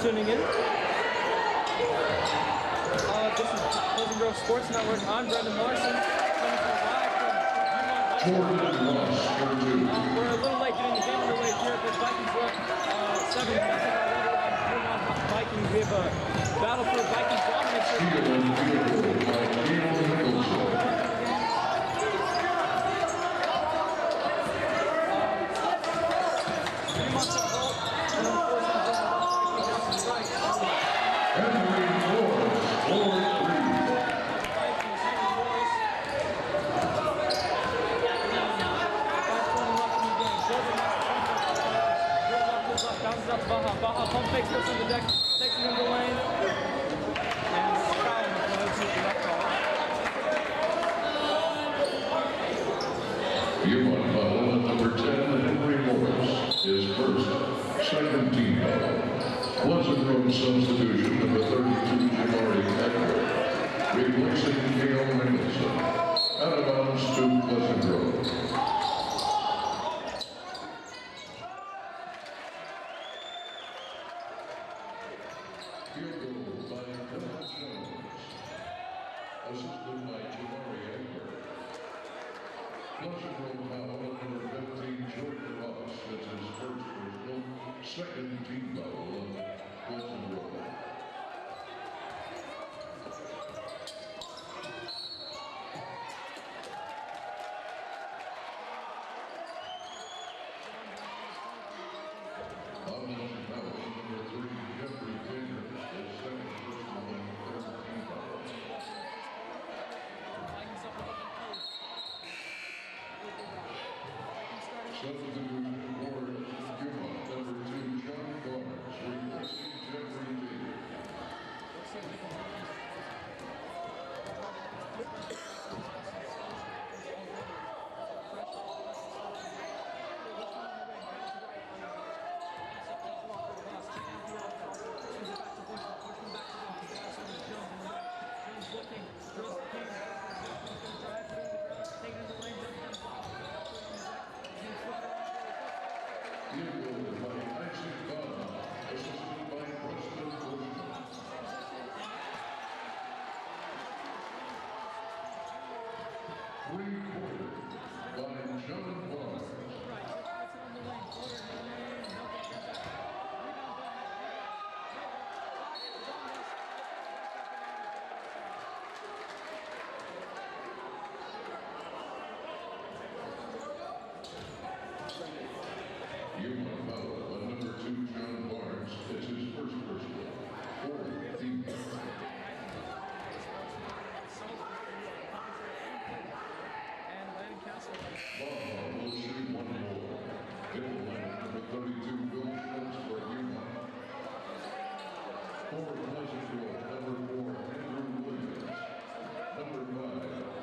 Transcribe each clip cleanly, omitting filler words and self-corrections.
Tuning in. This is Sports Network. I'm Brendan Larson. We're a little late getting the game underway here, but Vikings up 7 minutes. Viewmont Vikings. We have a battle for Vikings dominance. Baha pump fakes goes on the deck, takes it in the lane, and foul goes to the left call. Viewmont foul at number 10, Henry Morris, is first. Second team foul. Pleasant Road substitution, number 32, Jamari Edward, replacing Gail Nicholson. Out of bounds to Pleasant Road. Field goal by Dylan Jones, assisted by Jamari Edward. Pleasant Road foul at number 15, Jordan Ross. That's his first personal. Second team foul on Pleasant Road. Substitution for Viewmont, number 2, John Barnes, replacing Jeffrey Taylor. Viewmont foul on number 2, John Barnes. It's his first personal. Fourth team foul. Baha will shoot one more. Middle line, number 32, Bill Schultz for Viewmont. For Pleasant Road, number 4, Andrew Williams. Number 5,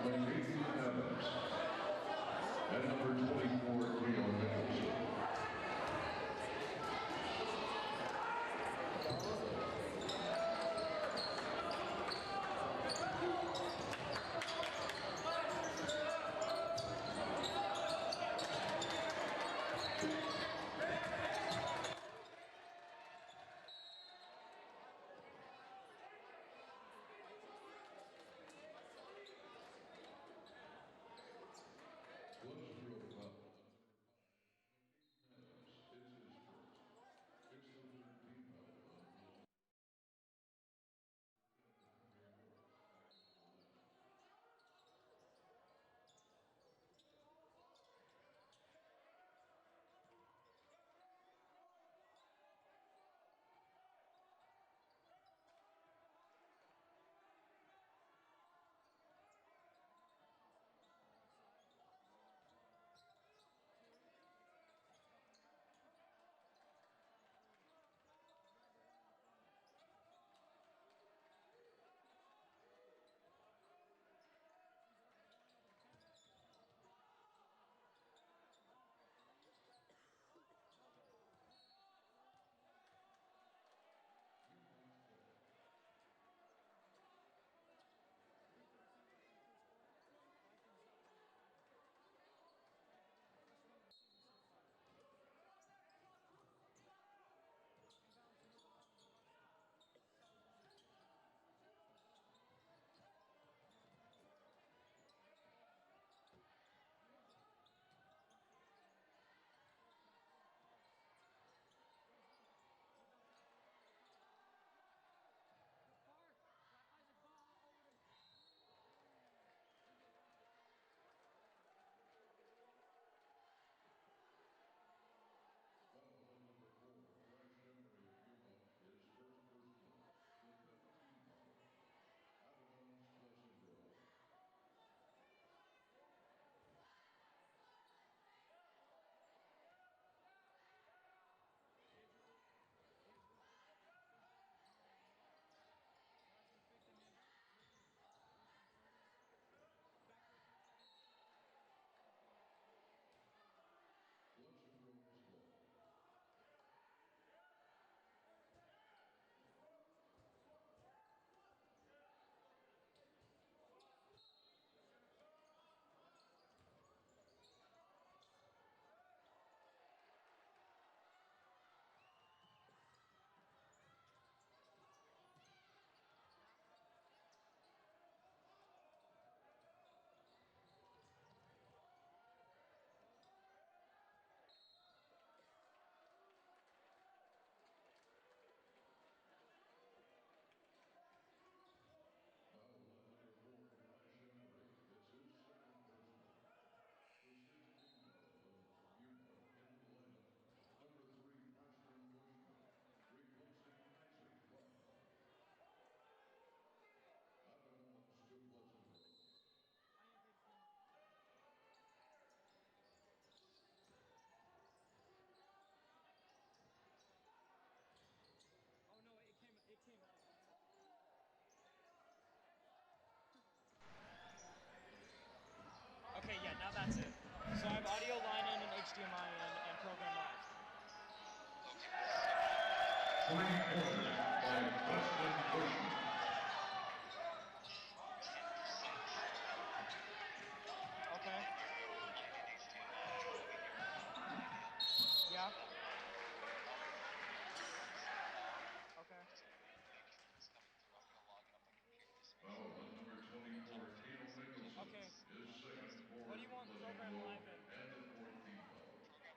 McKenzie Adams. And number 24, Gail Nicholson. 3-pointer by Preston Bushman. Okay. Yeah. Okay. Foul on number 24, Tatum Nicholson. Okay. His second, What do you fourth, want Pleasant program Grove, live in? and the fourth team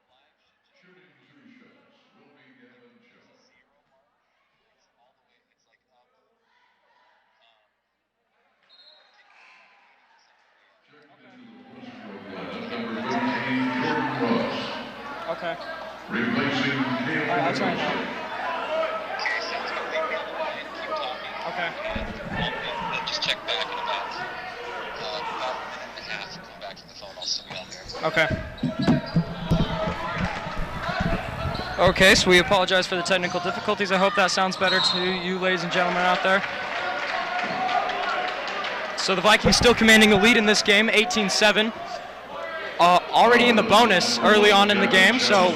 foul. Shooting 2 shots will be Gavin Shaw. Check Okay. into the Pleasant Grove lineup, number 13, Jordan Ross. Okay. Replacing Caleb Alright, I'll try it Nicholson. now. Okay. Just check back in about a minute and a half. Come back to the phone. I'll still be on here. Okay. Okay, so we apologize for the technical difficulties. I hope that sounds better to you, ladies and gentlemen out there. So the Vikings still commanding the lead in this game, 18-7. Already in the bonus early on in the game, so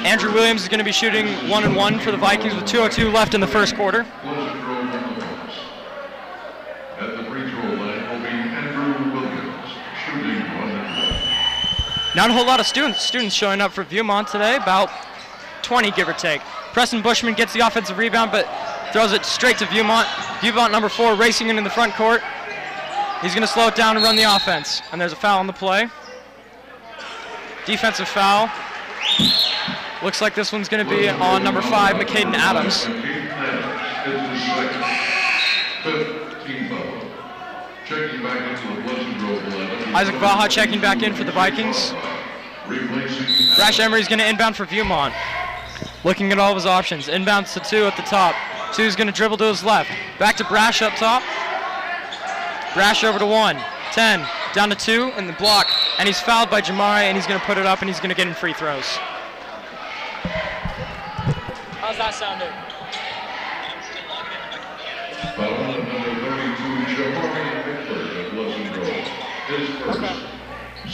Andrew Williams is going to be shooting 1-1 for the Vikings with 2:02 left in the first quarter. Pleasant Grove on the box. At the free throw line will be Andrew Williams, shooting 1-1. Not a whole lot of students showing up for Viewmont today, about 20 give or take. Preston Bushman gets the offensive rebound, but throws it straight to Viewmont. Viewmont number 4 racing in the front court. He's going to slow it down and run the offense. And there's a foul on the play. Defensive foul. Looks like this one's going to be on number 5, McCaden Adams. McCaden Adams is the second. Fifth team foul. Checking back into the Pleasant Grove lineup. Isaac Vaha checking back in for the Vikings. Replacing Brash Emery's going to inbound for Viewmont. Looking at all of his options. Inbounds to 2 at the top. 2's going to dribble to his left. Back to Brash up top. Brash over to 1. 10. Down to 2 in the block. And he's fouled by Jamari, and he's going to put it up, and he's going to get in free throws. How's that sounding? foul on number 32, Jamari Pickford of Pleasant Grove. His first.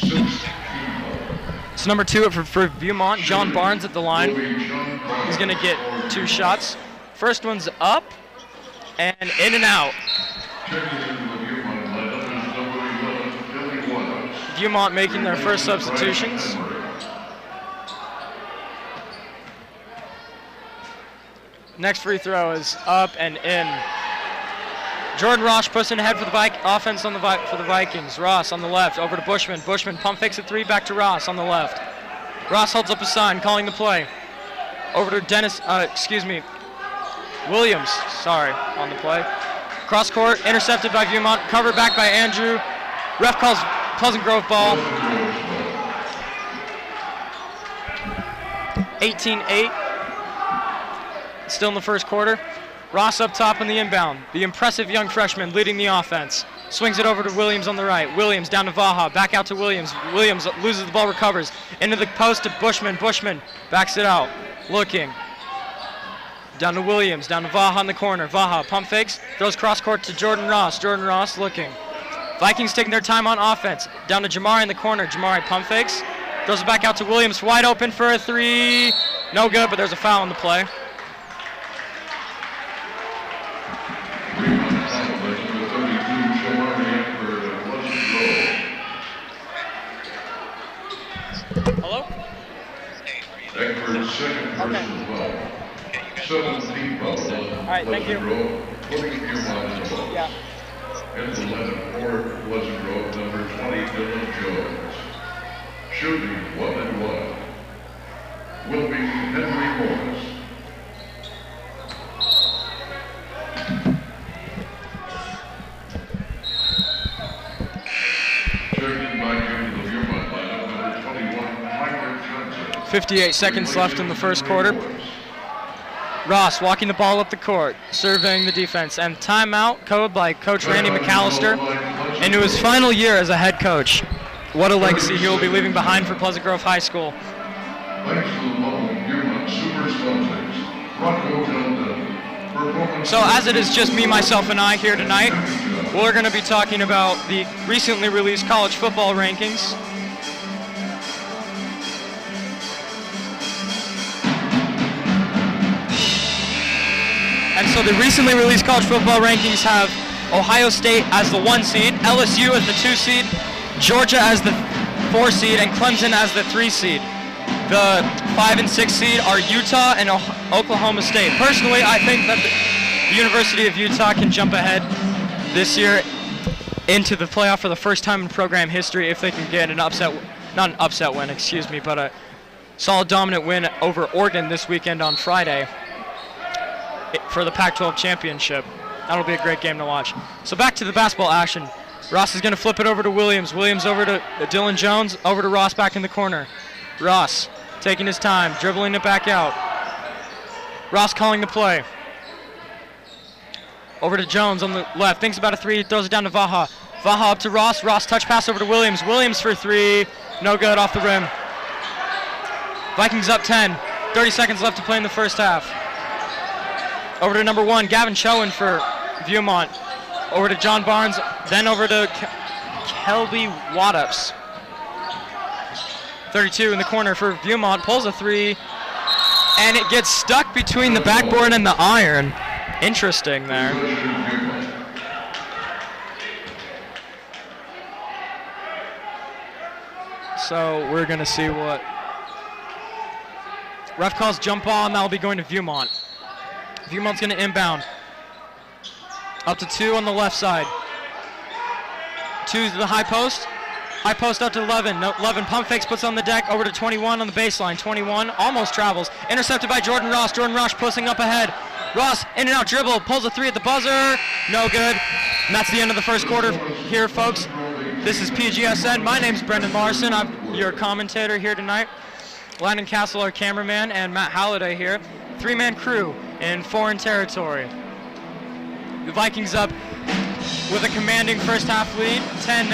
Sixth team foul. It's number 2 for Viewmont. John Barnes at the line. He's going to get 2 shots. First one's up and in and out. Checking into the Viewmont lineup is number 11, Billy Waters. Viewmont making their first substitutions. Next free throw is up and in. Jordan Ross pushing ahead for the offense on for the Vikings. Ross on the left, over to Bushman. Bushman pump fakes at 3, back to Ross on the left. Ross holds up a sign, calling the play. Over to Williams, on the play. Cross court, intercepted by Viewmont, covered back by Andrew. Ref calls Pleasant Grove ball. 18-8. Still in the first quarter. Ross up top on the inbound. The impressive young freshman leading the offense. Swings it over to Williams on the right. Williams down to Vaha. Back out to Williams. Williams loses the ball, recovers. Into the post to Bushman. Bushman backs it out. Looking. Down to Williams. Down to Vaha in the corner. Vaha pump fakes. Throws cross court to Jordan Ross. Jordan Ross looking. Vikings taking their time on offense. Down to Jamari in the corner. Jamari pump fakes. Throws it back out to Williams. Wide open for a 3. No good, but there's a foul on the play. Hello? Eckford's second personal foul. 17 foul. All right, thank you. Putting Viewmont in the box. Yeah. And the 11-4 Pleasant Grove, number 20, Dylan Jones. Shooting 1-1. Will be Henry Morris. Checking back into the Viewmont lineup, number 21, Micah Johnson. 58 seconds left in the first quarter. Ross walking the ball up the court, surveying the defense, and timeout called by Coach Randy McAllister into his final year as a head coach. What a legacy he will be leaving behind for Pleasant Grove High School. Thanks to the following Viewmont super sponsors. Rocco Delta. So as it is just me, myself, and I here tonight, we're going to be talking about the recently released college football rankings. So the recently released college football rankings have Ohio State as the 1 seed, LSU as the 2 seed, Georgia as the 4 seed, and Clemson as the 3 seed. The 5 and 6 seed are Utah and Oklahoma State. Personally, I think that the University of Utah can jump ahead this year into the playoff for the first time in program history if they can get not an upset win, excuse me, but a solid dominant win over Oregon this weekend on Friday for the Pac-12 championship. That'll be a great game to watch. So back to the basketball action. Ross is going to flip it over to Williams. Williams over to Dylan Jones, over to Ross back in the corner. Ross taking his time, dribbling it back out. Ross calling the play. Over to Jones on the left, thinks about a 3, throws it down to Vaha. Vaha up to Ross. Ross touch pass over to Williams. Williams for 3, no good, off the rim. Vikings up 10, 30 seconds left to play in the first half. Over to number 1, Gavin Chowan for Viewmont. Over to John Barnes, then over to Kelby Waddups. 32 in the corner for Viewmont, pulls a 3, and it gets stuck between the backboard and the iron. Interesting there. So we're gonna see what ref calls jump ball, and that'll be going to Viewmont. Viewmont's gonna inbound. Up to 2 on the left side. 2 to the high post. High post up to 11. No, 11 pump fakes, puts on the deck, over to 21 on the baseline. 21 almost travels. Intercepted by Jordan Ross. Jordan Ross pushing up ahead. Ross in and out dribble, pulls a 3 at the buzzer. No good. And that's the end of the first quarter here, folks. This is PGSN. My name's Brendan Larson. I'm your commentator here tonight. Landon Castle, our cameraman, and Matt Halliday here. 3-man crew in foreign territory. The Vikings up with a commanding first half lead, 10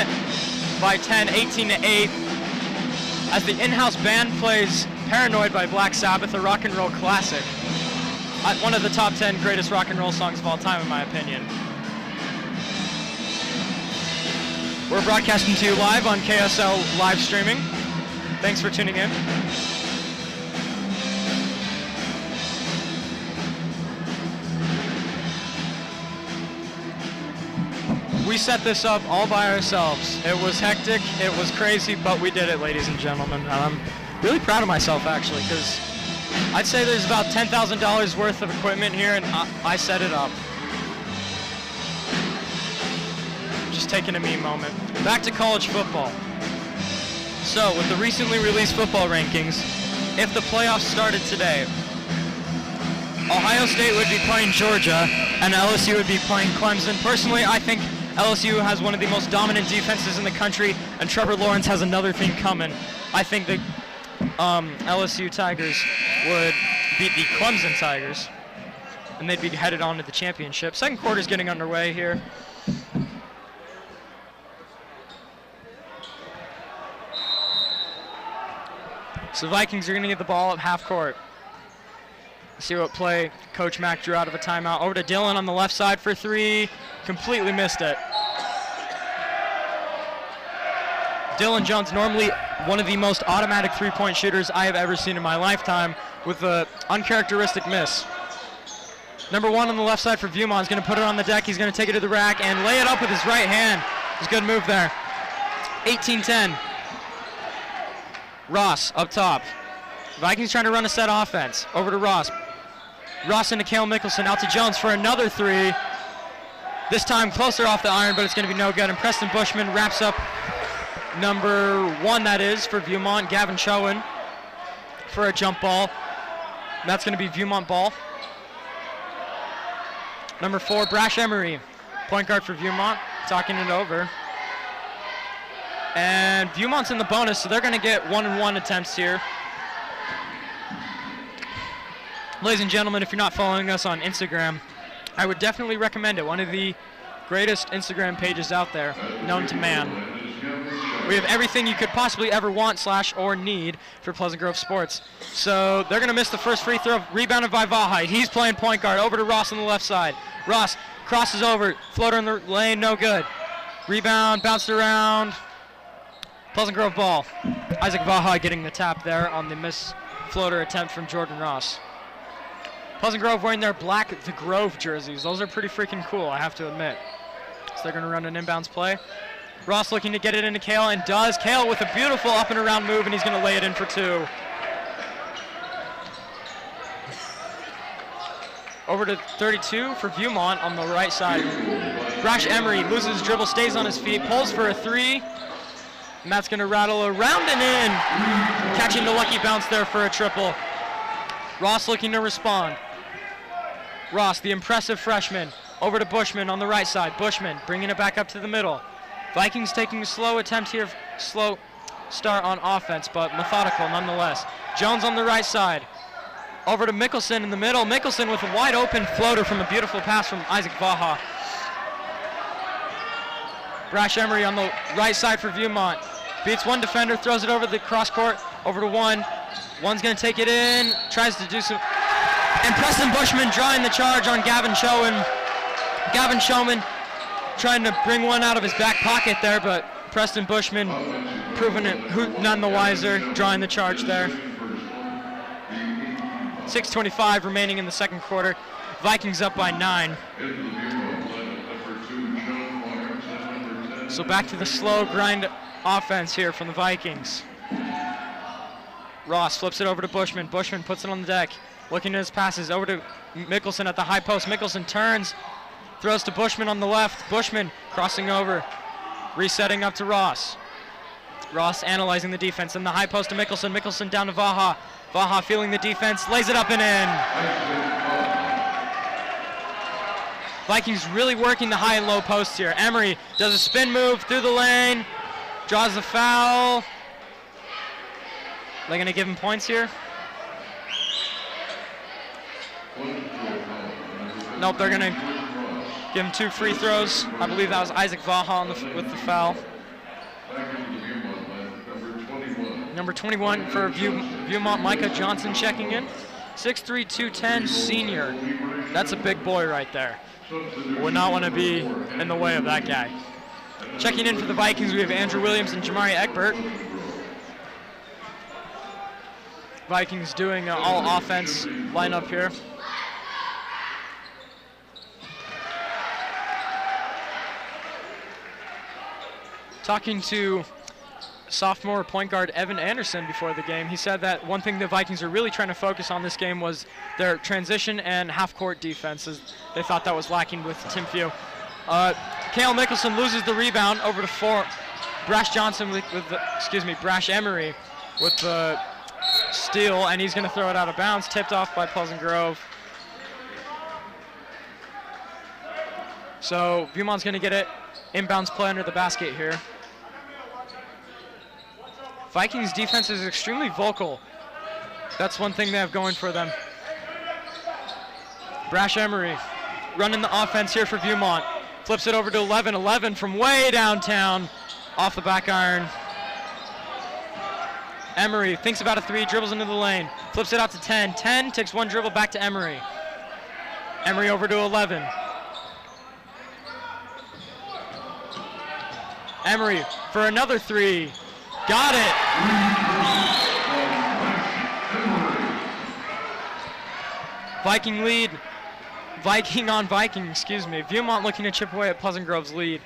by 10, 18-8. As the in-house band plays Paranoid by Black Sabbath, a rock and roll classic. One of the top 10 greatest rock and roll songs of all time, in my opinion. We're broadcasting to you live on KSL live streaming. Thanks for tuning in. We set this up all by ourselves. It was hectic, it was crazy, but we did it, ladies and gentlemen. And I'm really proud of myself, actually, because I'd say there's about $10,000 worth of equipment here, and I set it up. Just taking a me moment. Back to college football. So, with the recently released football rankings, if the playoffs started today, Ohio State would be playing Georgia, and LSU would be playing Clemson. Personally, I think LSU has one of the most dominant defenses in the country, and Trevor Lawrence has another thing coming. I think the LSU Tigers would beat the Clemson Tigers, and they'd be headed on to the championship. Second quarter's getting underway here. So Vikings are going to get the ball at half court. See what play Coach Mack drew out of a timeout. Over to Dylan on the left side for 3. Completely missed it. Dylan Jones, normally one of the most automatic three-point shooters I have ever seen in my lifetime, with an uncharacteristic miss. Number 1 on the left side for Viewmont is going to put it on the deck. He's going to take it to the rack and lay it up with his right hand. It's a good move there. 18-10. Ross up top. Vikings trying to run a set offense. Over to Ross. Ross into Cale Mickelson, out to Jones for another 3. This time closer off the iron, but it's going to be no good. And Preston Bushman wraps up number 1, that is, for Viewmont. Gavin Chowan for a jump ball. That's going to be Viewmont ball. Number 4, Brash Emery, point guard for Viewmont, talking it over. And Viewmont's in the bonus, so they're going to get 1-and-1 attempts here. Ladies and gentlemen, if you're not following us on Instagram, I would definitely recommend it. One of the greatest Instagram pages out there, known to man. We have everything you could possibly ever want / or need for Pleasant Grove sports. So they're going to miss the first free throw. Rebounded by Vaha. He's playing point guard. Over to Ross on the left side. Ross crosses over. Floater in the lane. No good. Rebound. Bounced around. Pleasant Grove ball. Isaac Vaha getting the tap there on the miss floater attempt from Jordan Ross. Pleasant Grove wearing their black The Grove jerseys. Those are pretty freaking cool, I have to admit. So they're going to run an inbounds play. Ross looking to get it into Kale, and does. Kale with a beautiful up and around move, and he's going to lay it in for 2. Over to 32 for Viewmont on the right side. Brash Emery loses his dribble, stays on his feet, pulls for a 3. And that's going to rattle around and in. Catching the lucky bounce there for a triple. Ross looking to respond. Ross, the impressive freshman, over to Bushman on the right side. Bushman bringing it back up to the middle. Vikings taking a slow attempt here, slow start on offense, but methodical nonetheless. Jones on the right side. Over to Mickelson in the middle. Mickelson with a wide open floater from a beautiful pass from Isaac Vaha. Brash Emery on the right side for Viewmont. Beats one defender, throws it over the cross court, over to 1. 1's going to take it in, tries to do some. And Preston Bushman drawing the charge on Gavin Showman. Gavin Showman trying to bring one out of his back pocket there, but Preston Bushman proving it none the wiser, drawing the charge there. 6:25 remaining in the second quarter. Vikings up by 9. So back to the slow grind offense here from the Vikings. Ross flips it over to Bushman. Bushman puts it on the deck. Looking at his passes over to Mickelson at the high post. Mickelson turns, throws to Bushman on the left. Bushman crossing over, resetting up to Ross. Ross analyzing the defense in the high post to Mickelson. Mickelson down to Vaha. Vaha feeling the defense, lays it up and in. Vikings really working the high and low posts here. Emery does a spin move through the lane, draws the foul. They're going to give him points here. Nope, they're going to give him 2 free throws. I believe that was Isaac Vaha with the foul. Number 21 for Viewmont, Micah Johnson checking in. 6'3", 210, senior. That's a big boy right there. Would not want to be in the way of that guy. Checking in for the Vikings, we have Andrew Williams and Jamari Egbert. Vikings doing an all-offense lineup here. Talking to sophomore point guard Evan Anderson before the game, he said that one thing the Vikings are really trying to focus on this game was their transition and half-court defenses. They thought that was lacking with Tim Few. Kale Mickelson loses the rebound over to 4. Brash Emery with the steal, and he's going to throw it out of bounds, tipped off by Pleasant Grove. So Viewmont's going to get it. Inbounds play under the basket here. Vikings defense is extremely vocal. That's one thing they have going for them. Brash Emery running the offense here for Viewmont. Flips it over to 11. 11 from way downtown off the back iron. Emery thinks about a 3, dribbles into the lane. Flips it out to 10. 10 takes 1 dribble back to Emery. Emery over to 11. Emery for another 3. Got it. Viking lead. Viking on Viking, excuse me. Viewmont looking to chip away at Pleasant Grove's lead.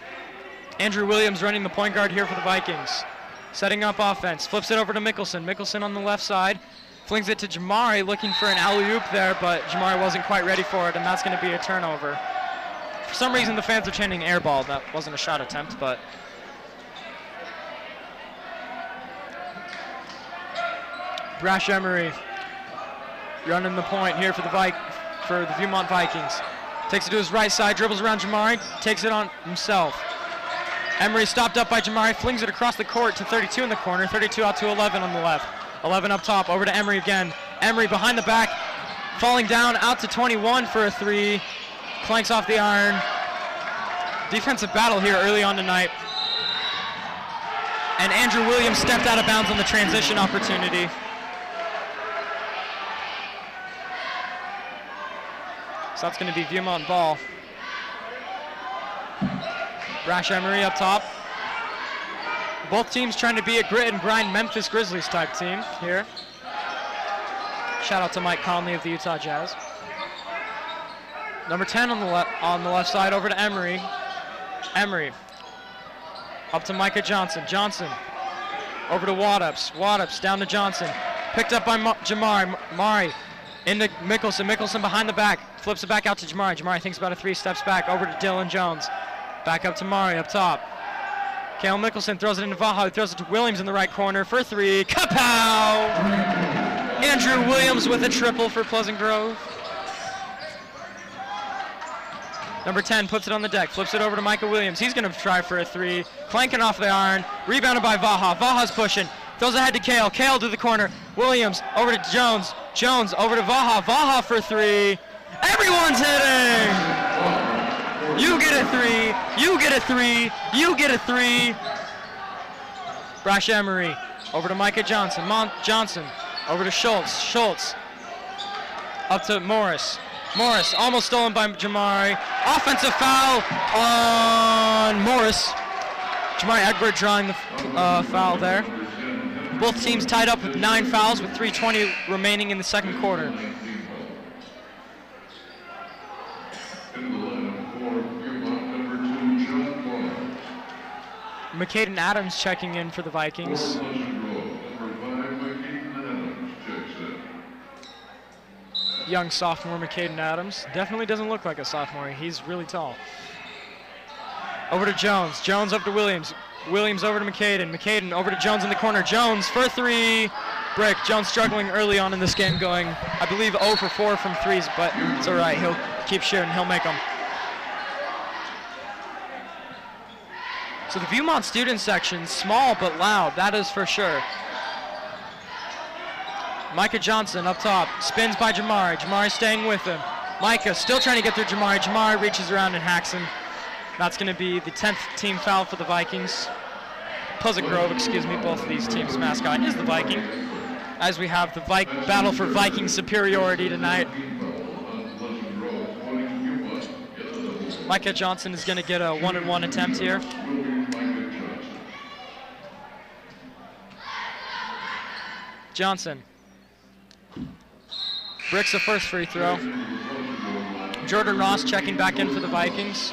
Andrew Williams running the point guard here for the Vikings. Setting up offense. Flips it over to Mickelson. Mickelson on the left side. Flings it to Jamari, looking for an alley-oop there, but Jamari wasn't quite ready for it, and that's going to be a turnover. For some reason, the fans are chanting air ball. That wasn't a shot attempt, but... Brash Emery running the point here for the Viewmont Vikings. Takes it to his right side, dribbles around Jamari, takes it on himself. Emery stopped up by Jamari, flings it across the court to 32 in the corner, 32 out to 11 on the left. 11 up top, over to Emery again. Emery behind the back, falling down out to 21 for a 3. Clanks off the iron. Defensive battle here early on tonight. And Andrew Williams stepped out of bounds on the transition opportunity. So that's going to be Viewmont ball. Brash Emery up top. Both teams trying to be a grit and grind Memphis Grizzlies type team here. Shout out to Mike Conley of the Utah Jazz. Number 10 on the left side over to Emery. Emery up to Micah Johnson. Johnson over to Waddups. Waddups down to Johnson. Picked up by Jamari. Mari into Mickelson. Mickelson behind the back. Flips it back out to Jamari. Jamari thinks about it, 3 steps back over to Dylan Jones. Back up to Mari up top. Kale Mickelson throws it into Vaha. He throws it to Williams in the right corner for 3. Kapow! Andrew Williams with a triple for Pleasant Grove. Number 10 puts it on the deck, flips it over to Micah Williams. He's going to try for a 3. Clanking off the iron, rebounded by Vaha. Vaha's pushing, throws ahead to Kale. Kale to the corner. Williams over to Jones. Jones over to Vaha. Vaha for 3. Everyone's hitting! You get a 3. You get a 3. You get a 3. Brash Emery over to Micah Johnson. Johnson over to Schultz. Schultz up to Morris. Morris almost stolen by Jamari. Offensive foul on Morris. Jamari Egbert drawing the foul there. Both teams tied up with 9 fouls with 3:20 remaining in the second quarter. McCaden Adams checking in for the Vikings. Young sophomore McCaden Adams. Definitely doesn't look like a sophomore. He's really tall. Over to Jones. Jones up to Williams. Williams over to McCaden. McCaden over to Jones in the corner. Jones for 3. Brick. Jones struggling early on in this game, going, I believe, 0 for 4 from 3s, but it's all right. He'll keep shooting. He'll make them. So the Viewmont student section, small but loud, that is for sure. Micah Johnson up top, spins by Jamari. Jamari staying with him. Micah still trying to get through Jamari. Jamari reaches around and hacks him. That's going to be the 10th team foul for the Vikings. Pleasant Grove, excuse me, both of these teams' mascot is the Viking. As we have the battle for Viking superiority tonight. Micah Johnson is going to get a 1-and-1 attempt here. Johnson bricks the first free throw. Jordan Ross checking back in for the Vikings.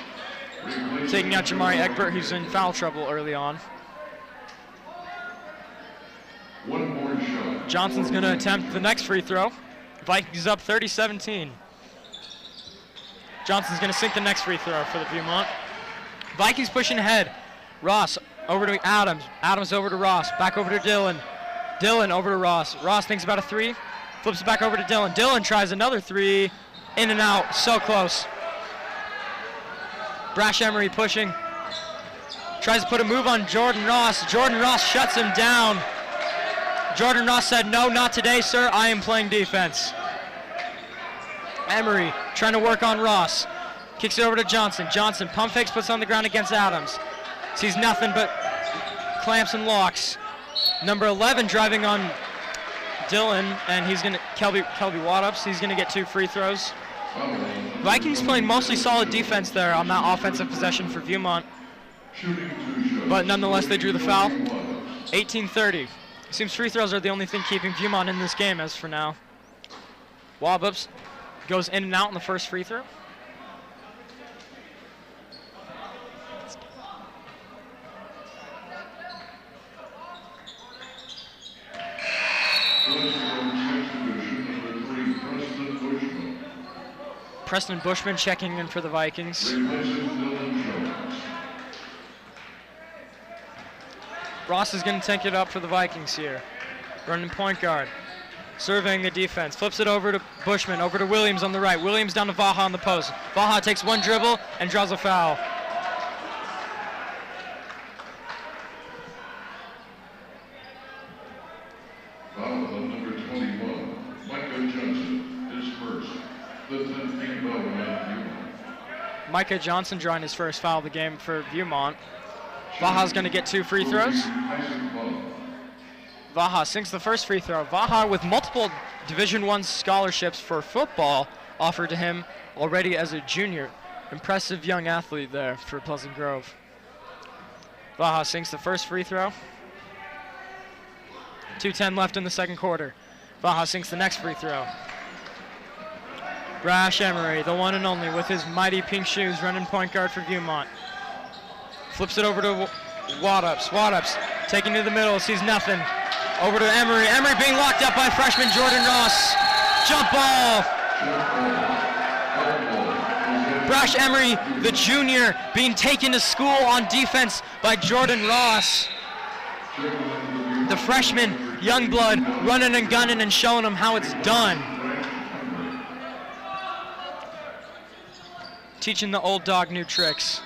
Taking out Jamari Egbert, who's in foul trouble early on. Johnson's going to attempt the next free throw. Vikings up 30-17. Johnson's going to sink the next free throw for the Viewmont. Vikings pushing ahead. Ross over to Adams. Adams over to Ross. Back over to Dylan. Dylan over to Ross. Ross thinks about a 3. Flips it back over to Dylan. Dylan tries another 3. In and out. So close. Brash Emery pushing. Tries to put a move on Jordan Ross. Jordan Ross shuts him down. Jordan Ross said, no, not today, sir. I am playing defense. Emery trying to work on Ross. Kicks it over to Johnson. Johnson pump fakes, puts on the ground against Adams. Sees nothing but clamps and locks. Number 11 driving on Dylan, and he's going to, Kelby Waddups, he's going to get 2 free throws. Vikings playing mostly solid defense there on that offensive possession for Viewmont. But nonetheless, they drew the foul. 18-30. Seems free throws are the only thing keeping Viewmont in this game as for now. Waddups goes in and out in the first free throw. Preston Bushman checking in for the Vikings. Ross is going to take it up for the Vikings here. Running point guard. Surveying the defense. Flips it over to Bushman, over to Williams on the right. Williams down to Vaha on the post. Vaha takes 1 dribble and draws a foul. Foul on number 21, Micah Johnson, his first. The 10th team foul on Viewmont. Micah Johnson drawing his first foul of the game for Viewmont. Vaha's going to get 2 free throws. Vaha sinks the first free throw. Vaha with multiple Division I scholarships for football offered to him already as a junior. Impressive young athlete there for Pleasant Grove. Vaha sinks the first free throw. 2:10 left in the second quarter. Vaha sinks the next free throw. Brash Emery, the one and only, with his mighty pink shoes, running point guard for Viewmont. Flips it over to Wadups. Wadups taking to the middle, sees nothing. Over to Emery. Emery being locked up by freshman Jordan Ross. Jump ball. Brash Emery, the junior, being taken to school on defense by Jordan Ross. The freshman, young blood, running and gunning and showing him how it's done. Teaching the old dog new tricks.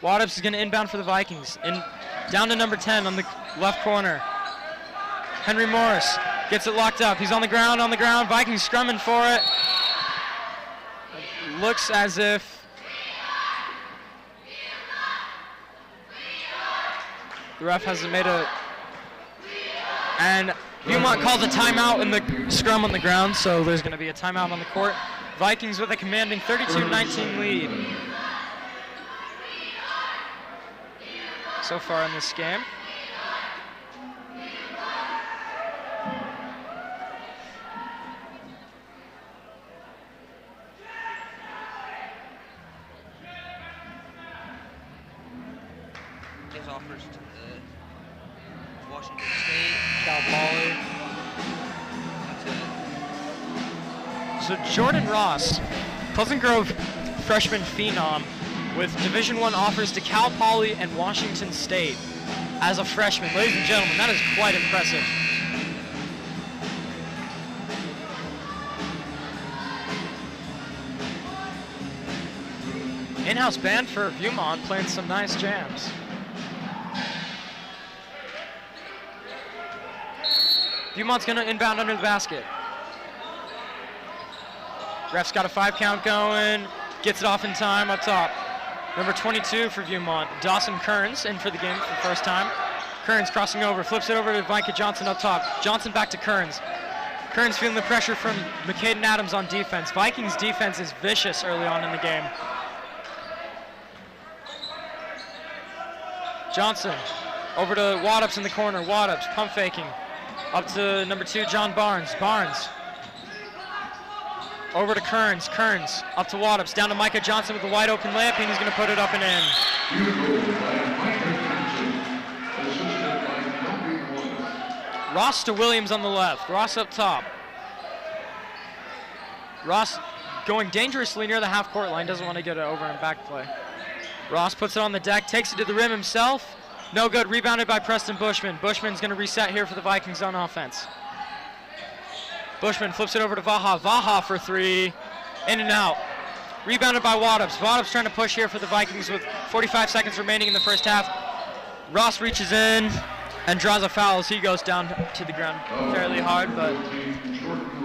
Wadups is going to inbound for the Vikings. Down to number 10 on the left corner. Henry Morris gets it locked up. He's on the ground. Vikings scrumming for it. Looks as if the ref hasn't made a... And Viewmont calls a timeout in the scrum on the ground, so there's going to be a timeout on the court. Vikings with a commanding 32-19 lead so far in this game. Gives offers to the Washington State. Cal Poly. That's So Jordan Ross, Pleasant Grove freshman phenom, with Division I offers to Cal Poly and Washington State as a freshman. Ladies and gentlemen, that is quite impressive. In-house band for Viewmont playing some nice jams. Viewmont's gonna inbound under the basket. Ref's got a 5 count going, gets it off in time up top. Number 22 for Viewmont, Dawson Kearns in for the game for the first time. Kearns crossing over, flips it over to Micah Johnson up top. Johnson back to Kearns. Kearns feeling the pressure from McCaden Adams on defense. Vikings defense is vicious early on in the game. Johnson over to Wadups in the corner. Wadups pump faking. Up to number 2, John Barnes. Barnes over to Kearns. Kearns up to Wadups. Down to Micah Johnson with a wide open layup, and he's going to put it up and in. Ross to Williams on the left. Ross up top. Ross going dangerously near the half-court line. Doesn't want to get it over and back play. Ross puts it on the deck, takes it to the rim himself. No good, rebounded by Preston Bushman. Bushman's going to reset here for the Vikings on offense. Bushman flips it over to Vaha. Vaha for 3, in and out. Rebounded by Wadups. Wadups trying to push here for the Vikings with 45 seconds remaining in the first half. Ross reaches in and draws a foul as he goes down to the ground fairly hard, but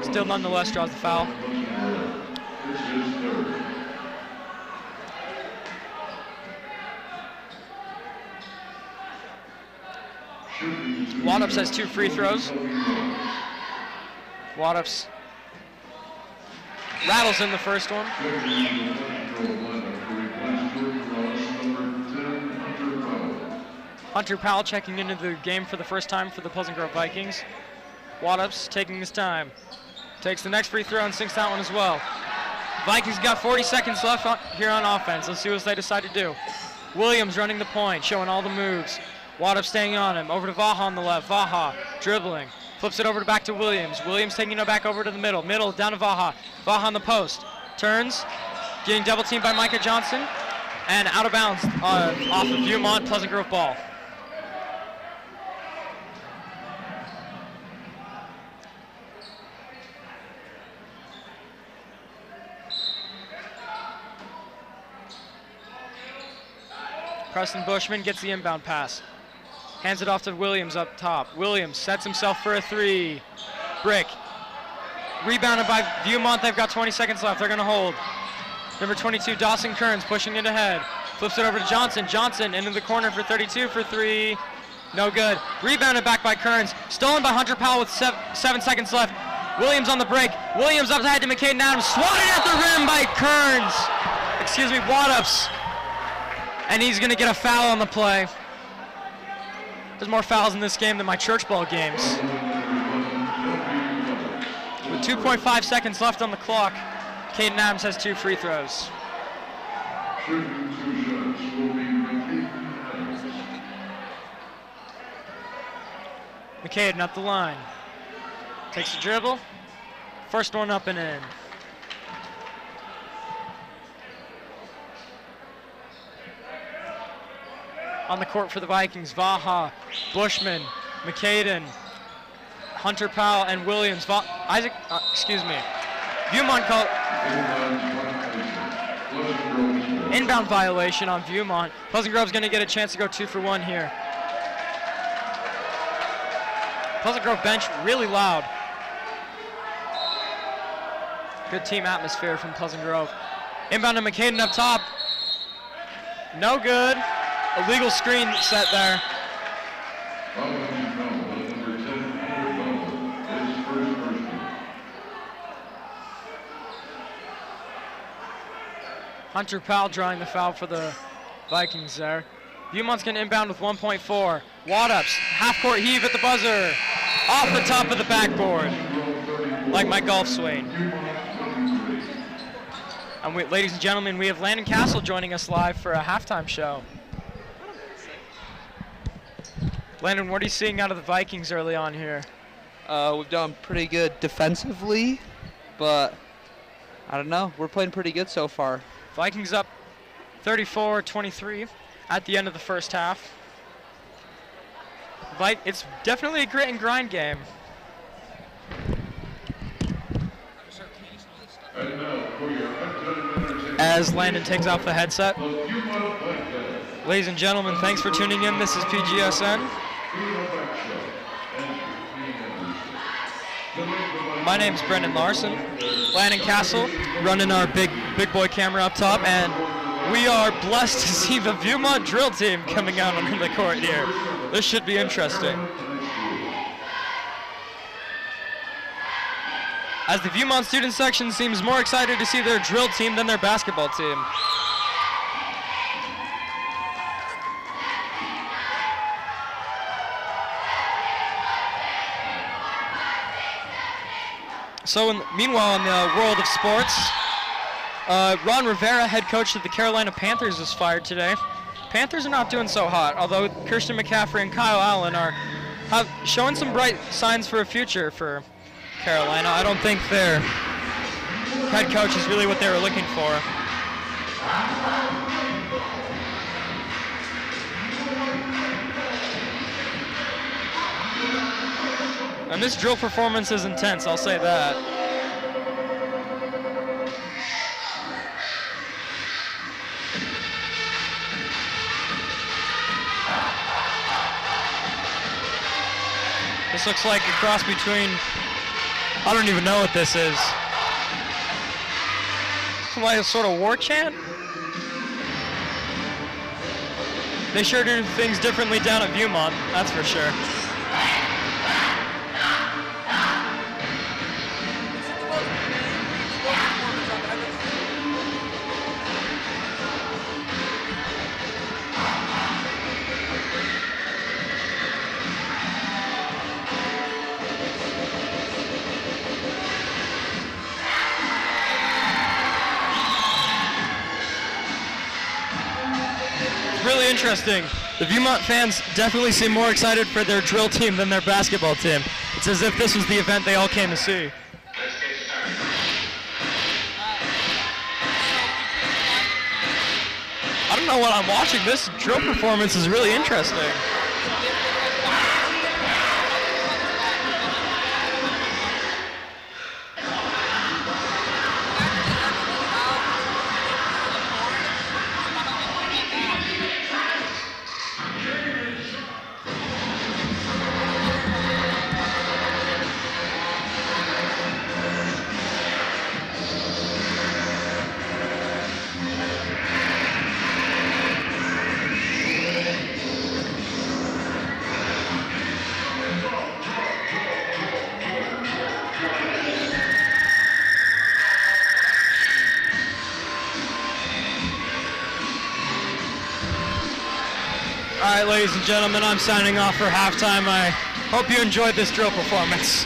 still nonetheless draws the foul. Wadups has 2 free throws. Wadups rattles in the first one. Hunter Powell checking into the game for the first time for the Pleasant Grove Vikings. Wadups taking his time. Takes the next free throw and sinks that one as well. Vikings got 40 seconds left here on offense. Let's see what they decide to do. Williams running the point, showing all the moves. Wadup staying on him. Over to Vaha on the left. Vaha dribbling. Flips it over back to Williams. Williams taking it back over to the middle. Middle down to Vaha. Vaha on the post. Turns. Getting double teamed by Micah Johnson. And out of bounds off of Viewmont. Pleasant Grove ball. Preston Bushman gets the inbound pass. Hands it off to Williams up top. Williams sets himself for a 3. Brick. Rebounded by Viewmont. They've got 20 seconds left. They're going to hold. Number 22, Dawson Kearns, pushing it ahead. Flips it over to Johnson. Johnson into the corner for 32 for 3. No good. Rebounded back by Kearns. Stolen by Hunter Powell with 7 seconds left. Williams on the break. Williams up ahead to McCaden Adams. Swatted at the rim by Kearns. Wadups. And he's going to get a foul on the play. There's more fouls in this game than my church ball games. With 2.5 seconds left on the clock. Caden Adams has 2 free throws. Shooting 2 shots will be Adams. McCaden up the line. Takes the dribble. First one up and in. On the court for the Vikings, Vaha, Bushman, McCaden, Hunter Powell, and Williams. Viewmont called inbound violation on Viewmont. Pleasant Grove's going to get a chance to go 2 for 1 here. Pleasant Grove bench really loud. Good team atmosphere from Pleasant Grove. Inbound to McCaden up top. No good. Illegal screen set there. Hunter Powell drawing the foul for the Vikings there. Viewmont's going to inbound with 1.4. Wadups, half-court heave at the buzzer. Off the top of the backboard, like my golf swing. And ladies and gentlemen, we have Landon Castle joining us live for a halftime show. Landon, what are you seeing out of the Vikings early on here? We've done pretty good defensively, but I don't know. We're playing pretty good so far. Vikings up 34-23 at the end of the first half. It's definitely a grit and grind game. As Landon takes off the headset. Ladies and gentlemen, thanks for tuning in. This is PGSN. My name's Brendan Larson. Landon Castle running our big boy camera up top, and we are blessed to see the Viewmont drill team coming out onto the court here. This should be interesting. As the Viewmont student section seems more excited to see their drill team than their basketball team. So meanwhile, in the world of sports, Ron Rivera, head coach of the Carolina Panthers, was fired today. Panthers are not doing so hot, although Christian McCaffrey and Kyle Allen have shown some bright signs for a future for Carolina. I don't think their head coach is really what they were looking for. And this drill performance is intense, I'll say that. This looks like a cross between, I don't even know what this is. Some like a sort of war chant? They sure do things differently down at Viewmont, that's for sure. Really interesting. The Viewmont fans definitely seem more excited for their drill team than their basketball team. It's as if this was the event they all came to see. I don't know what I'm watching. This drill performance is really interesting. All right, ladies and gentlemen, I'm signing off for halftime. I hope you enjoyed this drill performance.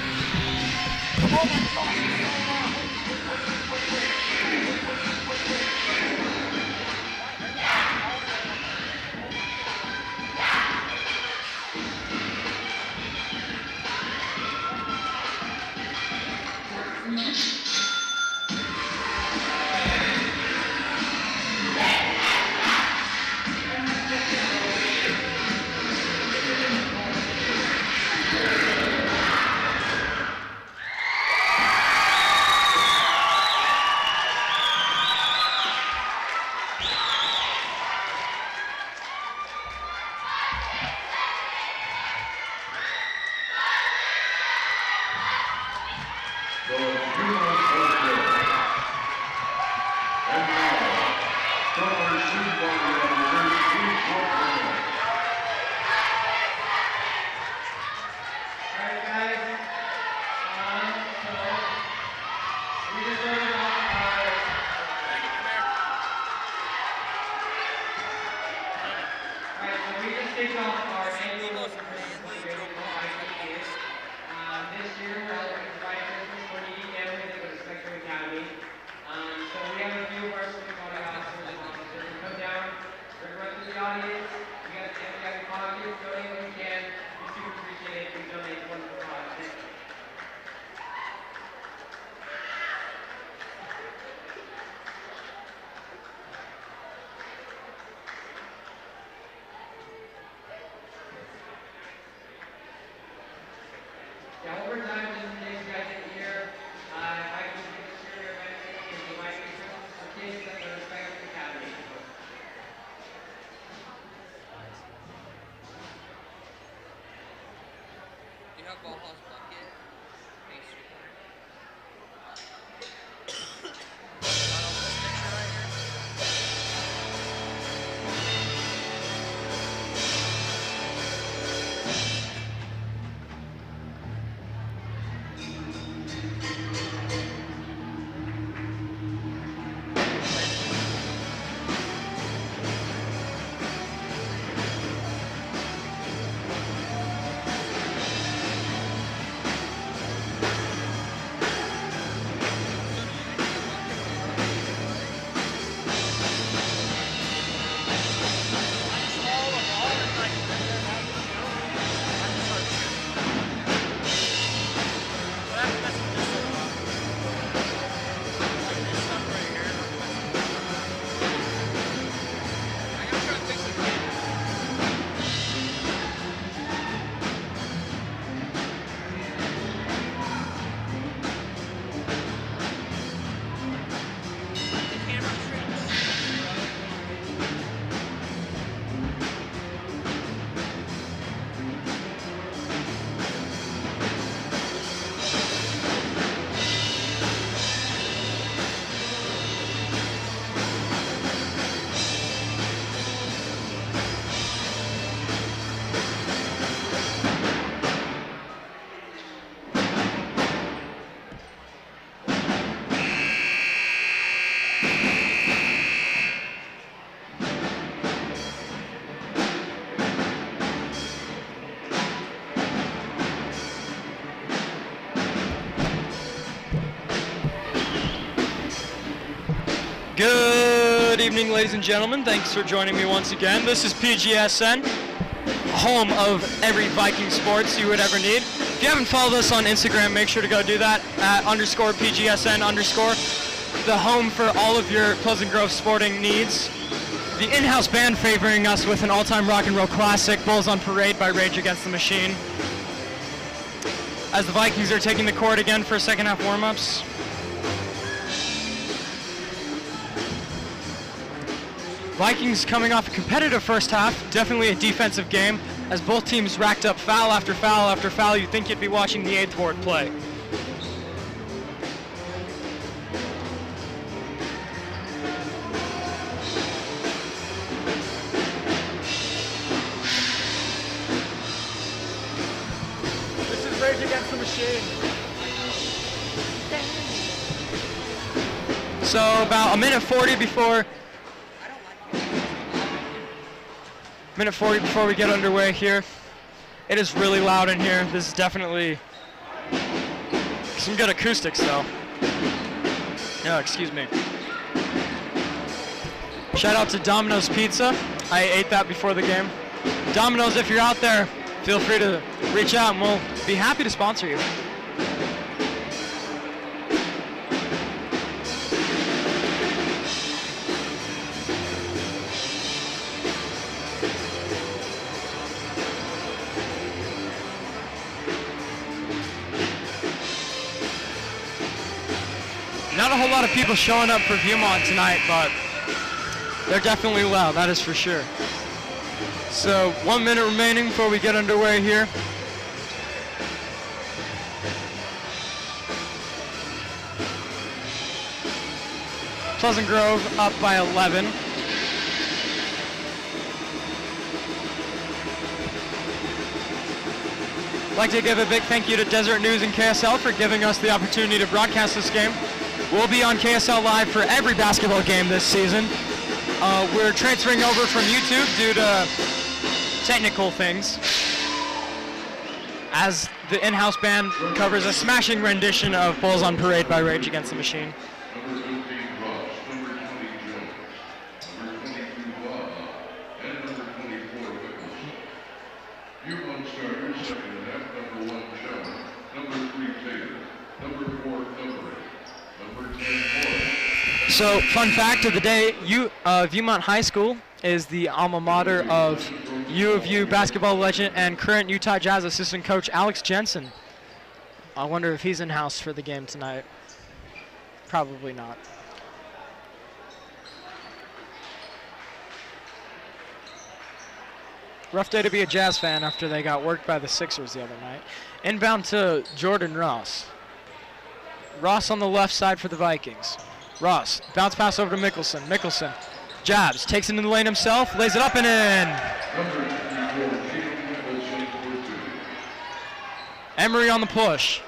Good evening, ladies and gentlemen. Thanks for joining me once again. This is PGSN, home of every Viking sports you would ever need. If you haven't followed us on Instagram, make sure to go do that at _PGSN_, the home for all of your Pleasant Grove sporting needs. The in-house band favoring us with an all-time rock and roll classic, Bulls on Parade by Rage Against the Machine. As the Vikings are taking the court again for second half warm-ups. Vikings coming off a competitive first half, definitely a defensive game, as both teams racked up foul after foul after foul. You'd think you'd be watching the 8th ward play. This is Rage Against the Machine. So about a minute 40 before we get underway here. It is really loud in here. This is definitely some good acoustics though. Yeah, excuse me. Shout out to Domino's Pizza. I ate that before the game. Domino's, if you're out there, feel free to reach out and we'll be happy to sponsor you. Not a whole lot of people showing up for Viewmont tonight, but they're definitely loud, that is for sure. So 1 minute remaining before we get underway here. Pleasant Grove up by 11. I'd like to give a big thank you to Desert News and KSL for giving us the opportunity to broadcast this game. We'll be on KSL Live for every basketball game this season. We're transferring over from YouTube due to technical things, as the in-house band covers a smashing rendition of Bulls on Parade by Rage Against the Machine. Number 15, Ross. Number 20, Jones. Number 22, Vaha. And number 24, Wickles. Viewmont starters, second half. Number 1, Chow. Number 3, Taylor. Number 4, Numbering. Number 10, Morris. So, fun fact of the day, Viewmont High School is the alma mater of U of U basketball legend and current Utah Jazz assistant coach Alex Jensen. I wonder if he's in-house for the game tonight. Probably not. Rough day to be a Jazz fan after they got worked by the Sixers the other night. Inbound to Jordan Ross. Ross on the left side for the Vikings. Ross, bounce pass over to Mickelson. Mickelson jabs, takes it into the lane himself, lays it up and in. Emery on the push.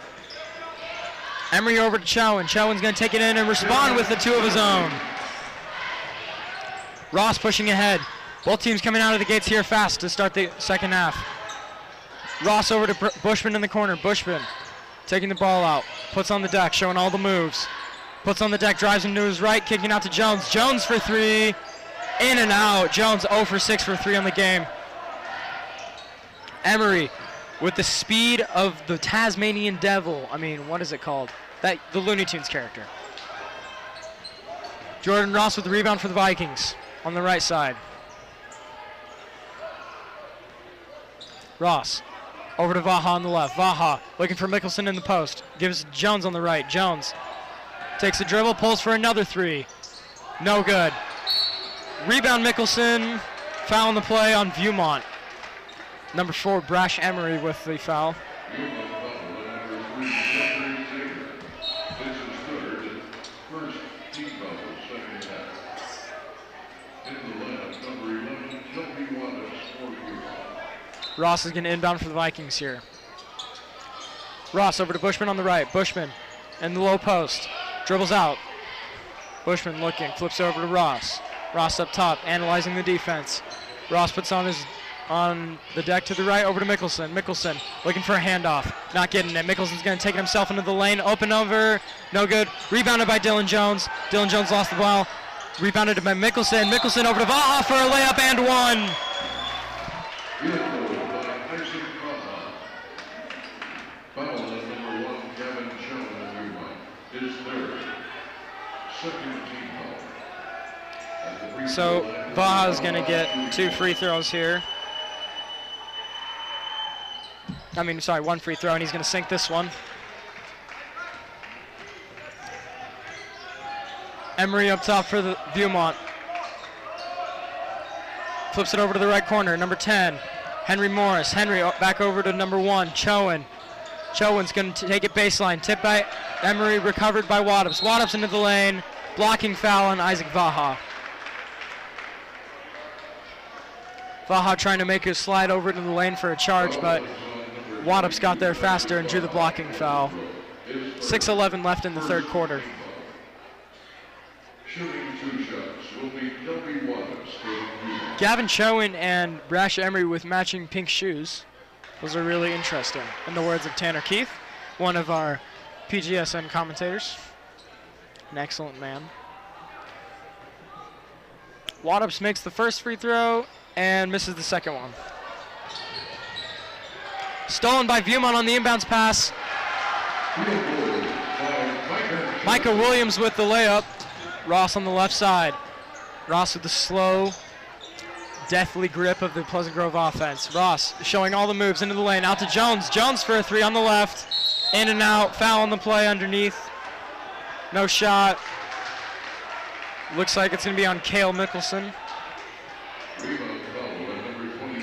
Emery over to Chowan. Chowan's going to take it in and respond with the two of his own. Ross pushing ahead. Both teams coming out of the gates here fast to start the second half. Ross over to Bushman in the corner. Bushman taking the ball out. Puts on the deck, showing all the moves. Puts on the deck, drives into his right, kicking out to Jones. Jones for three. In and out. Jones 0 for 6 for 3 on the game. Emery with the speed of the Tasmanian Devil. I mean, what is it called? The Looney Tunes character. Jordan Ross with the rebound for the Vikings on the right side. Ross over to Vaha on the left. Vaha looking for Mickelson in the post. Gives Jones on the right. Jones takes a dribble, pulls for another three. No good. Rebound Mickelson. Foul on the play on Viewmont. Number 4, Brash Emery with the foul. Ross is going to inbound for the Vikings here. Ross over to Bushman on the right. Bushman in the low post. Dribbles out. Bushman looking, flips over to Ross. Ross up top, analyzing the defense. Ross puts on the deck to the right, over to Mickelson. Mickelson looking for a handoff, not getting it. Mickelson's going to take it himself into the lane, open over, no good. Rebounded by Dylan Jones. Dylan Jones lost the ball. Rebounded by Mickelson. Mickelson over to Vaha for a layup and one. So Vaha's going to get 2 free throws here. I mean, sorry, 1 free throw, and he's going to sink this one. Emery up top for the Viewmont. Flips it over to the right corner, number 10, Henry Morris. Henry back over to number 1, Chowan. Chowan's going to take it baseline. Tip by Emery, recovered by Waddups. Waddups into the lane, blocking foul on Isaac Vaha. Vaha trying to make a slide over to the lane for a charge, but Waddups got there faster and drew the blocking foul. 6:11 left in the third quarter. Gavin Chowan and Brash Emery with matching pink shoes. Those are really interesting, in the words of Tanner Keith, one of our PGSN commentators. An excellent man. Waddups makes the first free throw and misses the second one. Stolen by Viewmont on the inbounds pass. Micah Williams with the layup. Ross on the left side. Ross with the slow, deathly grip of the Pleasant Grove offense. Ross showing all the moves into the lane. Out to Jones. Jones for a 3 on the left. In and out. Foul on the play underneath. No shot. Looks like it's going to be on Cale Mickelson. Rebound foul by number 24,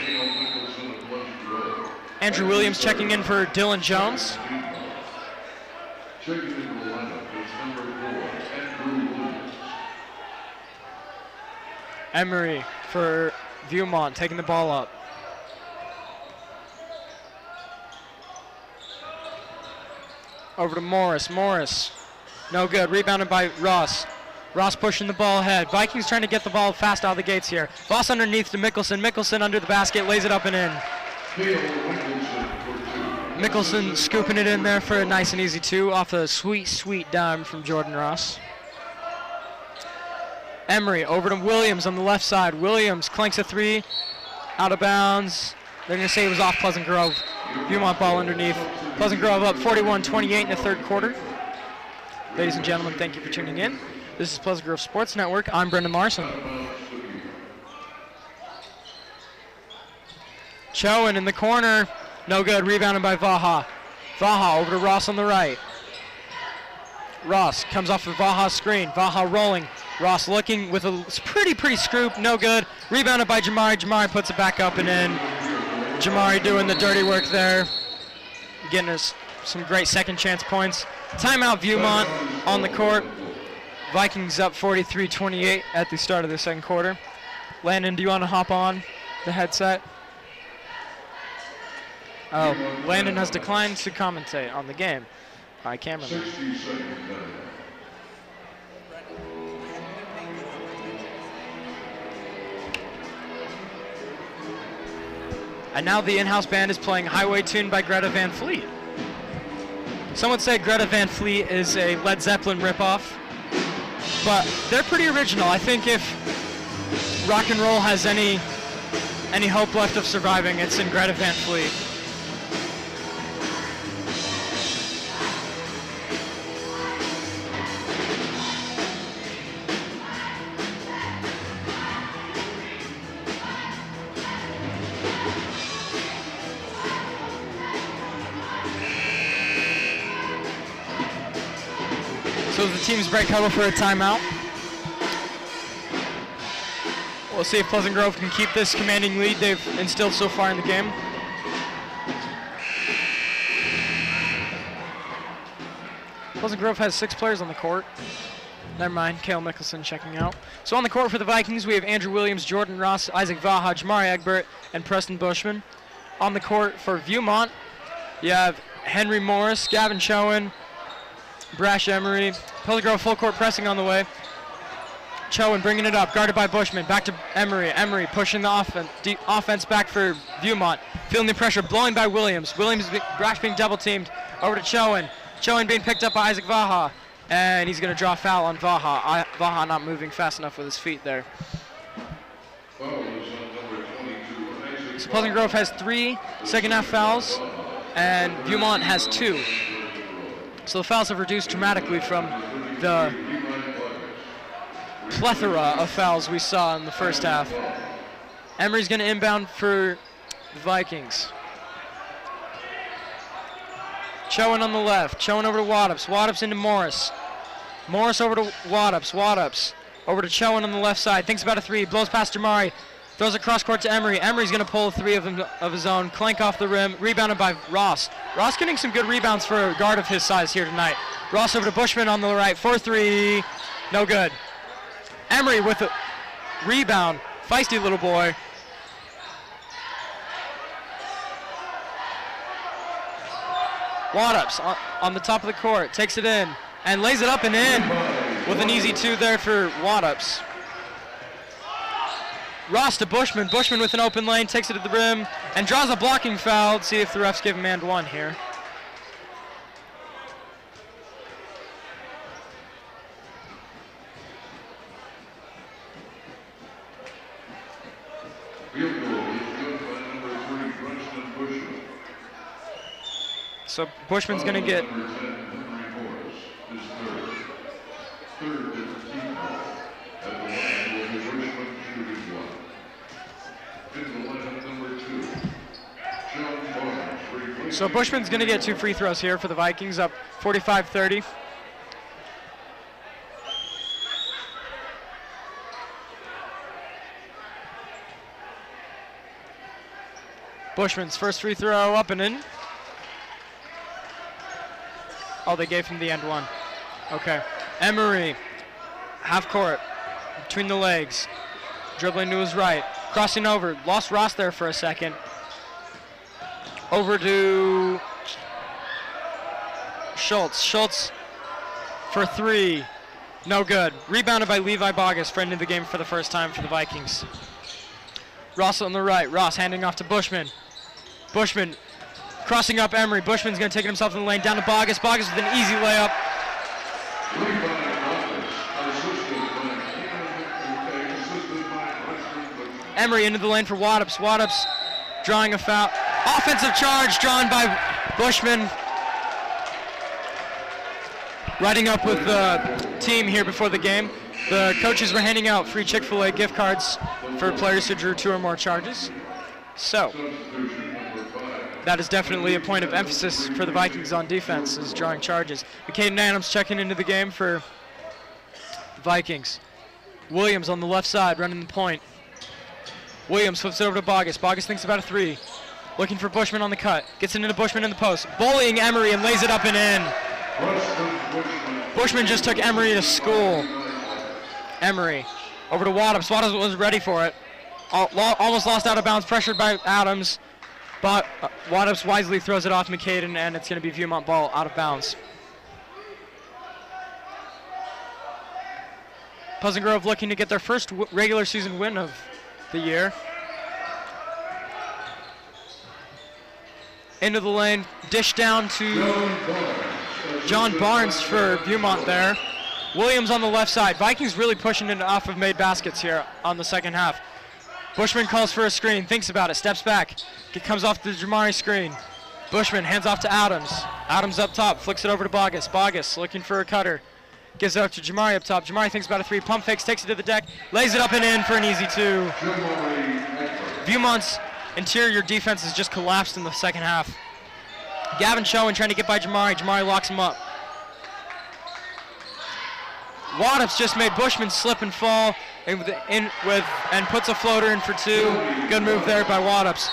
Cale Mickelson of left row. Andrew Williams checking in for Dylan Jones. Checking into the lineup is number 4, Andrew Williams. Emery for Viewmont taking the ball up. Over to Morris. Morris, no good. Rebounded by Ross. Ross pushing the ball ahead. Vikings trying to get the ball fast out of the gates here. Voss underneath to Mickelson. Mickelson under the basket, lays it up and in. Mickelson scooping it in there for a nice and easy 2 off a sweet, sweet dime from Jordan Ross. Emery over to Williams on the left side. Williams clanks a 3, out of bounds. They're going to say it was off Pleasant Grove. Viewmont ball underneath. Pleasant Grove up 41-28 in the third quarter. Ladies and gentlemen, thank you for tuning in. This is Pleasant Grove Sports Network. I'm Brendan Larson. Chowan in the corner. No good. Rebounded by Vaha. Vaha over to Ross on the right. Ross comes off of Vaha's screen. Vaha rolling. Ross looking with a pretty scoop. No good. Rebounded by Jamari. Jamari puts it back up and in. Jamari doing the dirty work there. Getting us some great second chance points. Timeout Viewmont on the court. Vikings up 43-28 at the start of the second quarter. Landon, do you want to hop on the headset? Oh, Landon has declined to commentate on the game by cameraman. 60 seconds left. And now the in-house band is playing Highway Tune by Greta Van Fleet. Some would say Greta Van Fleet is a Led Zeppelin ripoff, but they're pretty original. I think if rock and roll has any hope left of surviving, it's in Greta Van Fleet. So the teams break huddle for a timeout. We'll see if Pleasant Grove can keep this commanding lead they've instilled so far in the game. Pleasant Grove has 6 players on the court. Never mind, Cale Mickelson checking out. So on the court for the Vikings, we have Andrew Williams, Jordan Ross, Isaac Vaha, Jamari Egbert, and Preston Bushman. On the court for Viewmont, you have Henry Morris, Gavin Chowan, Brash Emery. Pleasant Grove full court pressing on the way. Chowan bringing it up, guarded by Bushman. Back to Emery. Emery pushing the offense back for Viewmont. Feeling the pressure, blowing by Williams. Brash being double teamed. Over to Chowan. Chowan being picked up by Isaac Vaha. And he's going to draw a foul on Vaha. Vaha not moving fast enough with his feet there. Foul is on number 22, So Pleasant Grove has 3 second half fouls, and Viewmont has 2. So the fouls have reduced dramatically from the plethora of fouls we saw in the first half. Emery's going to inbound for the Vikings. Chowan on the left. Chowan over to Waddups. Waddups into Morris. Morris over to Waddups. Waddups over to Chowan on the left side. Thinks about a 3. Blows past Jamari. Throws it cross court to Emery. Emery's going to pull 3 of his own. Clank off the rim. Rebounded by Ross. Ross getting some good rebounds for a guard of his size here tonight. Ross over to Bushman on the right. 4-3. No good. Emery with a rebound. Feisty little boy. Waddups on the top of the court. Takes it in and lays it up and in with an easy 2 there for Waddups. Ross to Bushman. Bushman with an open lane, takes it to the rim, and draws a blocking foul. Let's see if the refs give him and 1 here. Field goal is good by number 3, Preston Bushman. So Bushman's going to get... Number 10, Henry Morris, is third. Third is the team foul. At the line will be Bushman shooting 1. In the lineup, number 2, John Barnes. So Bushman's going to get 2 free throws here for the Vikings, up 45-30. Bushman's first free throw up and in. Oh, they gave him the end one. Okay. Emery, half court, between the legs, dribbling to his right, crossing over, lost Ross there for a second. Over to Schultz. Schultz for three. No good. Rebounded by Levi Bogus, friend of the game for the first time for the Vikings. Ross on the right. Ross handing off to Bushman. Bushman crossing up Emery. Bushman's going to take it himself in the lane. Down to Bogus. Bogus with an easy layup. Emery into the lane for Waddups. Waddups drawing a foul. Offensive charge drawn by Bushman. Riding up with the team here before the game. The coaches were handing out free Chick-fil-A gift cards for players who drew 2 or more charges. So that is definitely a point of emphasis for the Vikings on defense, is drawing charges. Caden Adams checking into the game for the Vikings. Williams on the left side running the point. Williams flips it over to Bogus. Bogus thinks about a three. Looking for Bushman on the cut. Gets it into Bushman in the post. Bullying Emery and lays it up and in. Bushman just took Emery to school. Emery over to Waddups. Waddups was ready for it. Almost lost out of bounds. Pressured by Adams. But Waddups wisely throws it off McCaden, and it's going to be Viewmont ball out of bounds. Pleasant Grove looking to get their first regular season win of the year. Into the lane, dish down to John Barnes for Viewmont there. Williams on the left side. Vikings really pushing it off of made baskets here on the second half. Bushman calls for a screen, thinks about it, steps back. It comes off the Jamari screen. Bushman hands off to Adams. Adams up top, flicks it over to Bogus. Bogus looking for a cutter. Gives it up to Jamari up top. Jamari thinks about a three, pump fakes, takes it to the deck, lays it up and in for an easy two. Viewmont's interior defense has just collapsed in the second half. Gavin Schoen trying to get by Jamari. Jamari locks him up. Waddups just made Bushman slip and fall and puts a floater in for two. Good move there by Waddups.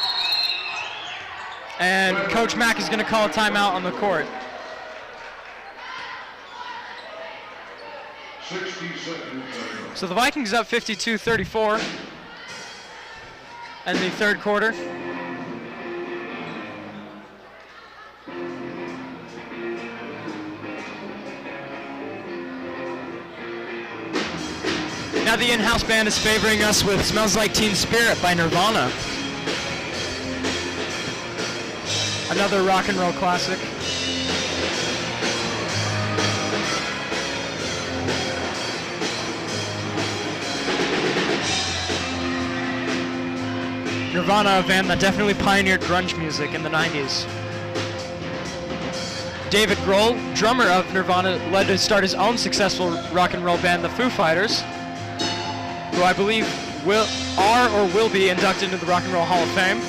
And Coach Mack is going to call a timeout on the court. 60 seconds. So the Vikings up 52-34 in the third quarter. Now the in-house band is favoring us with Smells Like Teen Spirit by Nirvana. Another rock and roll classic. Nirvana, a band that definitely pioneered grunge music in the 90s. David Grohl, drummer of Nirvana, led to start his own successful rock and roll band, the Foo Fighters, who I believe are or will be inducted into the Rock and Roll Hall of Fame.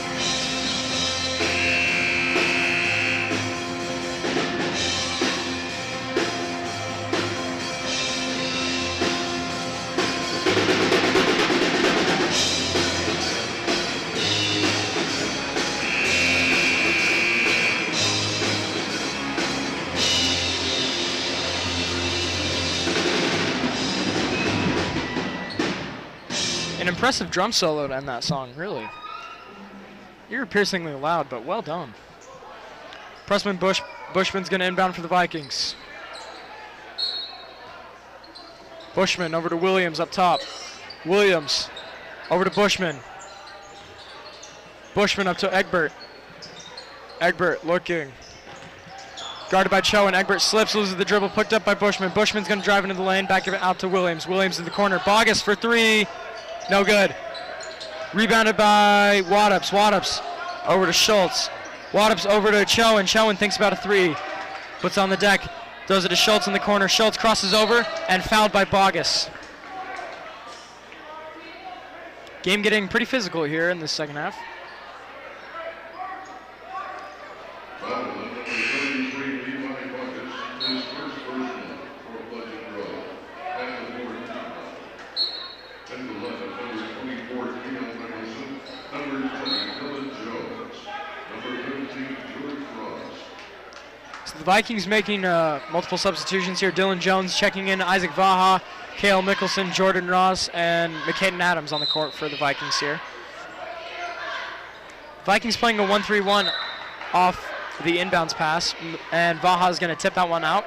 Impressive drum solo to end that song, really. Ear-piercingly loud, but well done. Bushman's going to inbound for the Vikings. Bushman over to Williams up top. Williams over to Bushman. Bushman up to Egbert. Egbert looking. Guarded by Cho, and Egbert slips, loses the dribble, picked up by Bushman. Bushman's going to drive into the lane, back out to Williams. Williams in the corner. Bogus for three. No good. Rebounded by Waddups. Waddups over to Schultz. Waddups over to Cho, and Chowan thinks about a three. Puts on the deck. Throws it to Schultz in the corner. Schultz crosses over and fouled by Bogus. Game getting pretty physical here in the second half. Vikings making multiple substitutions here. Dylan Jones checking in, Isaac Vaha, Kale Mickelson, Jordan Ross, and McKaden Adams on the court for the Vikings here. Vikings playing a 1-3-1 off the inbounds pass, and Vaha is going to tip that one out.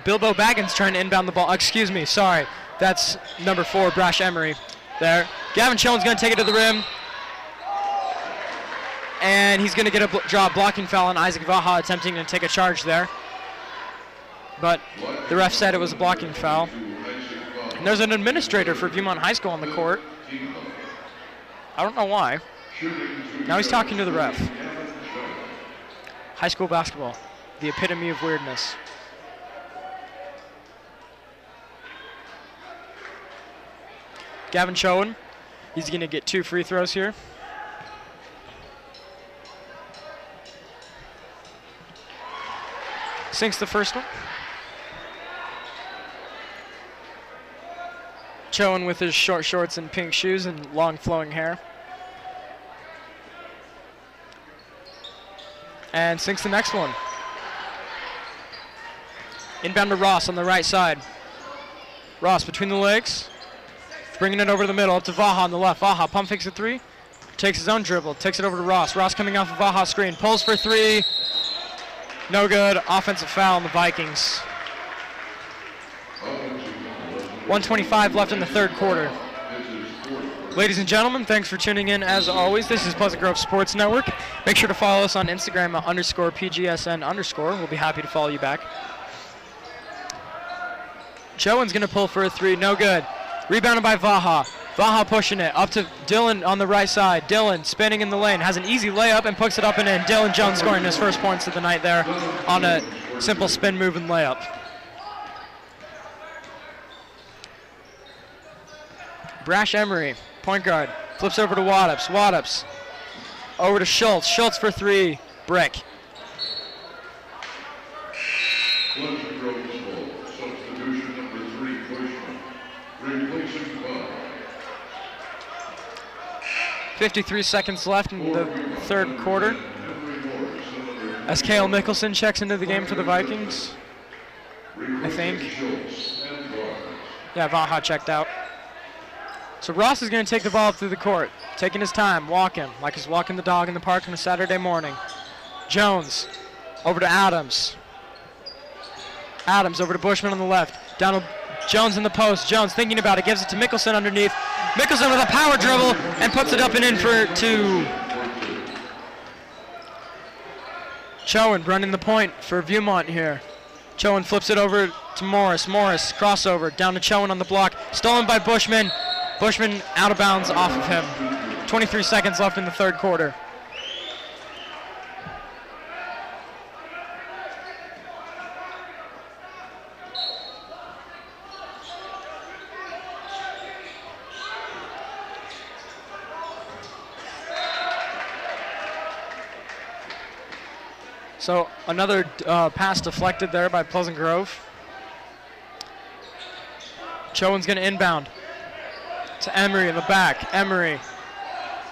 Bilbo Baggins trying to inbound the ball. Excuse me, sorry. That's number 4, Brash Emery there. Gavin Schoen's going to take it to the rim. And he's going to get a draw blocking foul on Isaac Vaha attempting to take a charge there. But the ref said it was a blocking foul. And there's an administrator for Viewmont High School on the court. I don't know why. Now he's talking to the ref. High school basketball, the epitome of weirdness. Gavin Schoen, he's going to get 2 free throws here. Sinks the first one. Schoen with his short shorts and pink shoes and long flowing hair. And sinks the next one. Inbound to Ross on the right side. Ross between the legs. Bringing it over to the middle, up to Vaha on the left. Vaha pump fakes a 3. Takes his own dribble, takes it over to Ross. Ross coming off of Vaha's screen, pulls for 3. No good. Offensive foul on the Vikings. 1:25 left in the third quarter. Ladies and gentlemen, thanks for tuning in. As always, this is Pleasant Grove Sports Network. Make sure to follow us on Instagram at _PGSN_. We'll be happy to follow you back. Chowen's going to pull for a 3. No good. Rebounded by Vaha. Vaha pushing it up to Dylan on the right side. Dylan spinning in the lane. Has an easy layup and puts it up and in. Dylan Jones scoring his first points of the night there on a simple spin move and layup. Brash Emery, point guard. Flips over to Waddups. Waddups over to Schultz. Schultz for 3. Brick. Substitution number 3, Bushman. Replacing Bob. 53 seconds left in the third quarter. As Kale Mickelson checks into the game for the Vikings, I think. Yeah, Vaha checked out. So Ross is going to take the ball up through the court, taking his time, walking, like he's walking the dog in the park on a Saturday morning. Jones over to Adams. Adams over to Bushman on the left. Down to Jones in the post. Jones thinking about it, gives it to Mickelson underneath. Mickelson with a power dribble and puts it up and in for 2. Chowen running the point for Viewmont here. Chowen flips it over to Morris. Morris crossover down to Chowen on the block. Stolen by Bushman. Bushman out of bounds off of him. 23 seconds left in the third quarter. So another pass deflected there by Pleasant Grove. Chowen's going to inbound to Emery in the back. Emery,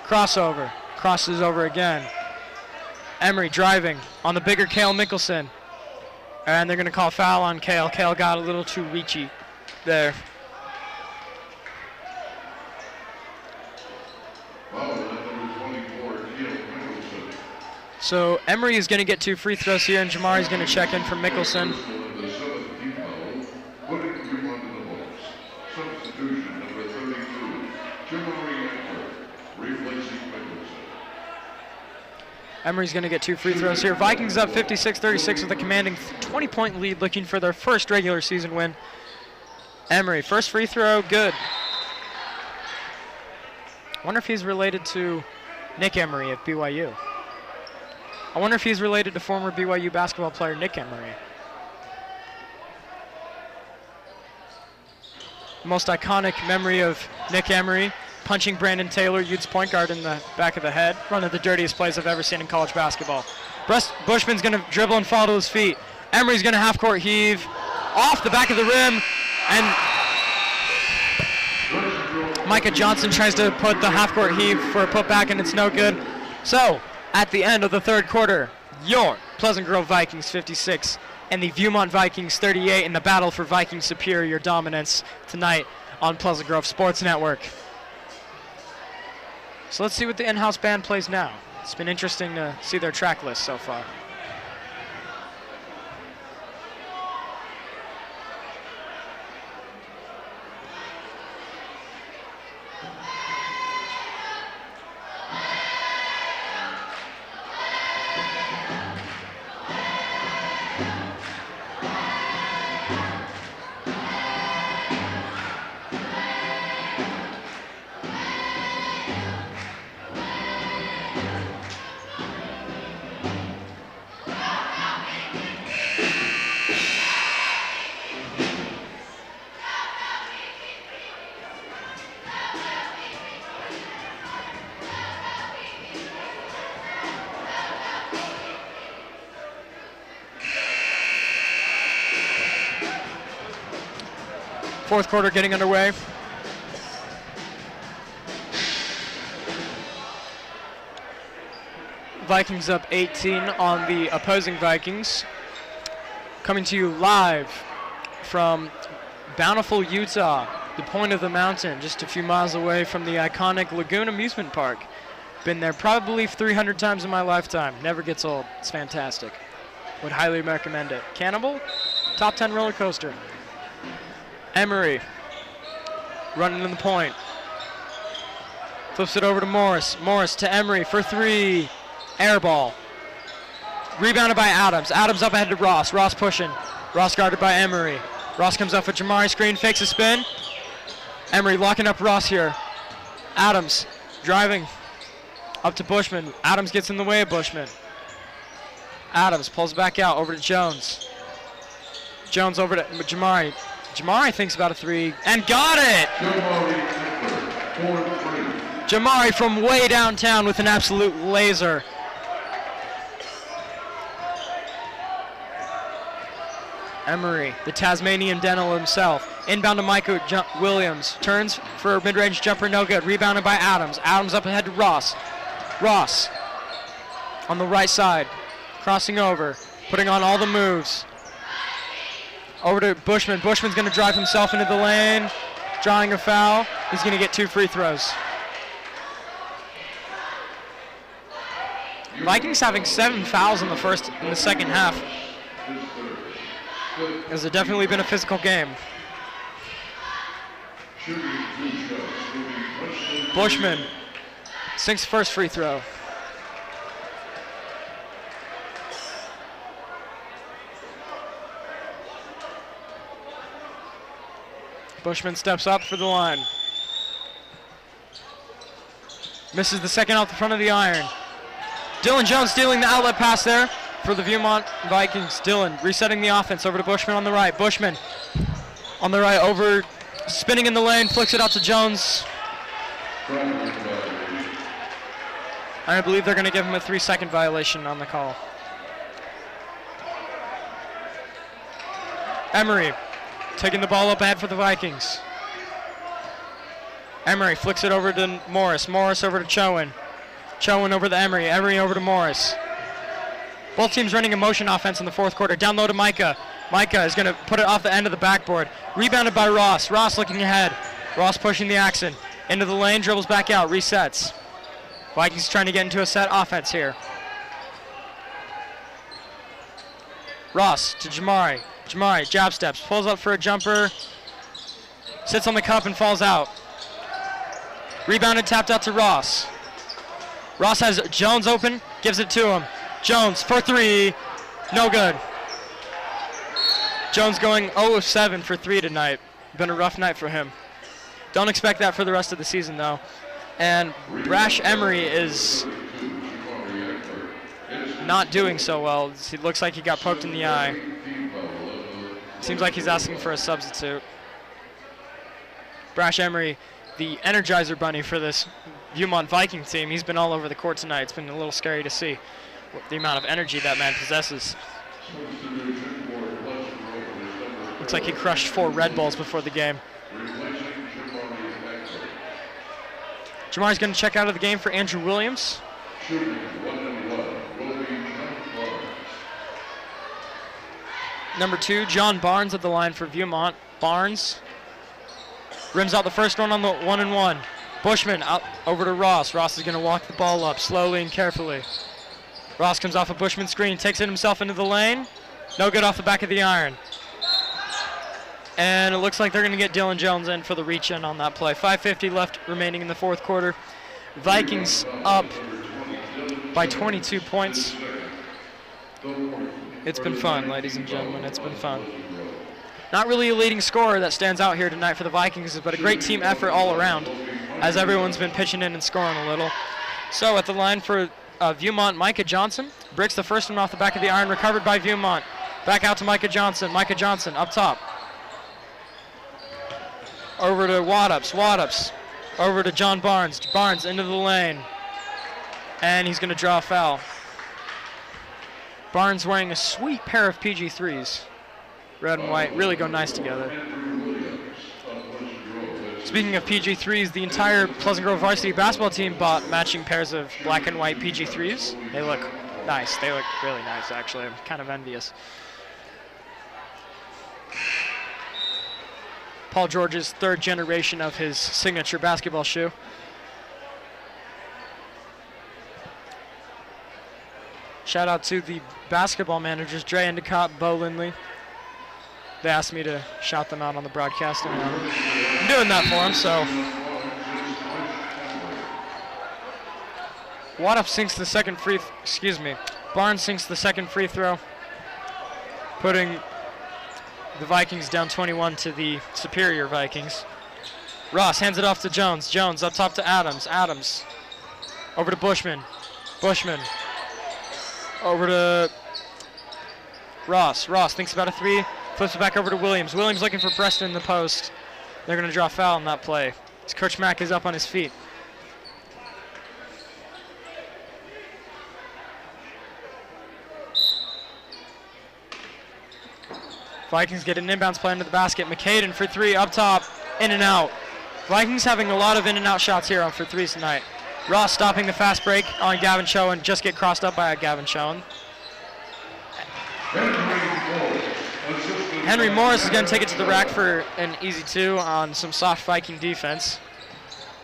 crossover, crosses over again. Emery driving on the bigger Kale Mickelson. And they're going to call foul on Kale. Kale got a little too reachy there. So Emery is going to get 2 free throws here, and Jamari's going to check in for Mickelson. Emery's going to get 2 free throws here. Vikings up 56-36 with a commanding 20-point lead, looking for their first regular season win. Emery, first free throw, good. I wonder if he's related to Nick Emery at BYU. I wonder if he's related to former BYU basketball player Nick Emery. Most iconic memory of Nick Emery, punching Brandon Taylor, Utes point guard, in the back of the head. One of the dirtiest plays I've ever seen in college basketball. Bushman's going to dribble and fall to his feet. Emery's going to half-court heave off the back of the rim, and Micah Johnson tries to put the half-court heave for a putback, and it's no good. So At the end of the third quarter, your Pleasant Grove Vikings 56 and the Viewmont Vikings 38 in the battle for Viking superior dominance tonight on Pleasant Grove Sports Network. So let's see what the in-house band plays now. It's been interesting to see their track list so far. Fourth quarter getting underway. Vikings up 18 on the opposing Vikings. Coming to you live from Bountiful, Utah, the point of the mountain, just a few miles away from the iconic Lagoon Amusement Park. Been there probably 300 times in my lifetime. Never gets old. It's fantastic. Would highly recommend it. Cannibal, top 10 roller coaster. Emery running in the point. Flips it over to Morris. Morris to Emery for three. Air ball. Rebounded by Adams. Adams up ahead to Ross. Ross pushing. Ross guarded by Emery. Ross comes up with Jamari screen, fakes a spin. Emery locking up Ross here. Adams driving up to Bushman. Adams gets in the way of Bushman. Adams pulls back out over to Jones. Jones over to Jamari. Jamari thinks about a three and got it! Jamari from way downtown with an absolute laser. Emery, the Tasmanian Dental himself. Inbound to Micah Williams. Turns for a mid-range jumper, no good. Rebounded by Adams. Adams up ahead to Ross. Ross on the right side. Crossing over. Putting on all the moves. Over to Bushman. Bushman's going to drive himself into the lane. Drawing a foul. He's going to get 2 free throws. Vikings having 7 fouls in the second half. It's definitely been a physical game. Bushman sinks first free throw. Bushman steps up for the line. Misses the second off the front of the iron. Dylan Jones stealing the outlet pass there for the Viewmont Vikings. Dylan resetting the offense over to Bushman on the right. Bushman on the right over, spinning in the lane, flicks it out to Jones. I believe they're going to give him a 3-second violation on the call. Emery taking the ball up ahead for the Vikings. Emery flicks it over to Morris. Morris over to Chowan. Chowan over to Emery. Emery over to Morris. Both teams running a motion offense in the fourth quarter. Down low to Micah. Micah is going to put it off the end of the backboard. Rebounded by Ross. Ross looking ahead. Ross pushing the action. Into the lane, dribbles back out, resets. Vikings trying to get into a set offense here. Ross to Jamari. Jamari, jab steps, pulls up for a jumper. Sits on the cup and falls out. Rebounded, tapped out to Ross. Ross has Jones open, gives it to him. Jones for three, no good. Jones going 0 of 7 for 3 tonight. Been a rough night for him. Don't expect that for the rest of the season though. And Brash Emery is not doing so well. He looks like he got poked in the eye. Seems like he's asking for a substitute. Brash Emery, the Energizer Bunny for this Viewmont Viking team. He's been all over the court tonight. It's been a little scary to see the amount of energy that man possesses. Looks like he crushed 4 Red Bulls before the game. Jamari's going to check out of the game for Andrew Williams. Number 2, John Barnes at the line for Viewmont. Barnes rims out the first one on the 1-and-1. Bushman out over to Ross. Ross is going to walk the ball up slowly and carefully. Ross comes off a Bushman screen, takes it himself into the lane. No good off the back of the iron. And it looks like they're going to get Dylan Jones in for the reach-in on that play. 5:50 left remaining in the fourth quarter. Vikings up by 22 points. It's been fun, ladies and gentlemen. It's been fun. Not really a leading scorer that stands out here tonight for the Vikings, but a great team effort all around, as everyone's been pitching in and scoring a little. So at the line for Viewmont, Micah Johnson breaks the first one off the back of the iron, recovered by Viewmont. Back out to Micah Johnson. Micah Johnson up top. Over to Waddups. Over to John Barnes. Barnes into the lane. And he's going to draw a foul. Barnes wearing a sweet pair of PG3s. Red and white really go nice together. Speaking of PG3s, the entire Pleasant Grove varsity basketball team bought matching pairs of black and white PG3s. They look nice. They look really nice, actually. I'm kind of envious. Paul George's third generation of his signature basketball shoe. Shout out to the basketball managers, Dre Endicott, Bo Lindley. They asked me to shout them out on the broadcast, and I'm doing that for them, so. Waddup sinks the second Barnes sinks the second free throw, putting the Vikings down 21 to the superior Vikings. Ross hands it off to Jones. Jones up top to Adams. Adams over to Bushman. Bushman over to Ross. Ross thinks about a three, flips it back over to Williams. Williams looking for Preston in the post. They're going to draw a foul on that play. As Coach Mack is up on his feet. Vikings get an inbounds play into the basket. McCaden for three up top, in and out. Vikings having a lot of in and out shots here on for threes tonight. Ross stopping the fast break on Gavin Chowan, just get crossed up by Gavin Chowan. Henry Morris is going to take it to the rack for an easy two on some soft Viking defense.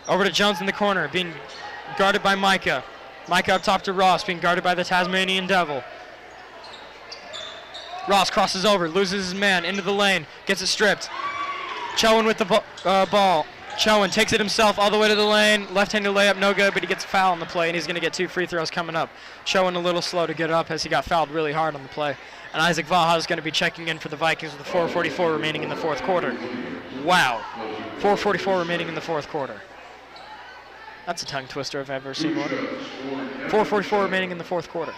Over to Jones in the corner, being guarded by Micah. Micah up top to Ross, being guarded by the Tasmanian Devil. Ross crosses over, loses his man, into the lane, gets it stripped. Chowan with the ball. Chowan takes it himself all the way to the lane. Left-handed layup, no good, but he gets a foul on the play, and he's going to get 2 free throws coming up. Chowan a little slow to get up as he got fouled really hard on the play. And Isaac Vaha is going to be checking in for the Vikings with 4:44 remaining in the fourth quarter. Wow. 4:44 remaining in the fourth quarter. That's a tongue twister if I've ever seen one. 4:44 remaining in the fourth quarter.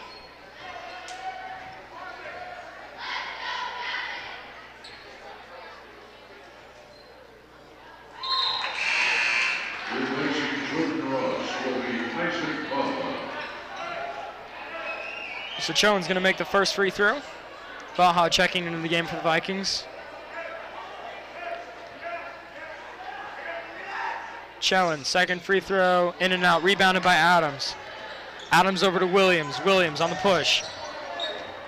So Chowan's going to make the first free throw. Vaha checking into the game for the Vikings. Chowan, second free throw, in and out, rebounded by Adams. Adams over to Williams. Williams on the push.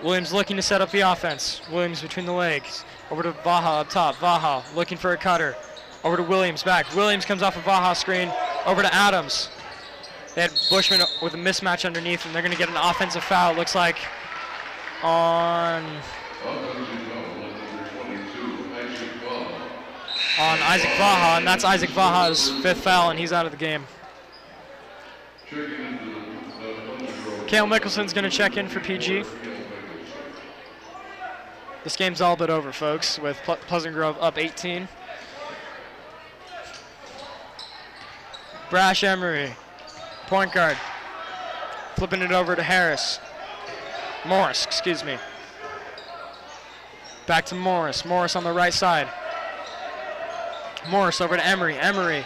Williams looking to set up the offense. Williams between the legs. Over to Vaha up top. Vaha looking for a cutter. Over to Williams back. Williams comes off a Vaha screen. Over to Adams. They had Bushman with a mismatch underneath, and they're going to get an offensive foul, it looks like, on Isaac Vaha, and that's Isaac Vaha's 5th foul, and he's out of the game. Cale Mickelson's going to check in for PG. This game's all but over, folks, with Pleasant Grove up 18. Brash Emery. Point guard, flipping it over to Morris, excuse me. Back to Morris. Morris on the right side. Morris over to Emery. Emery,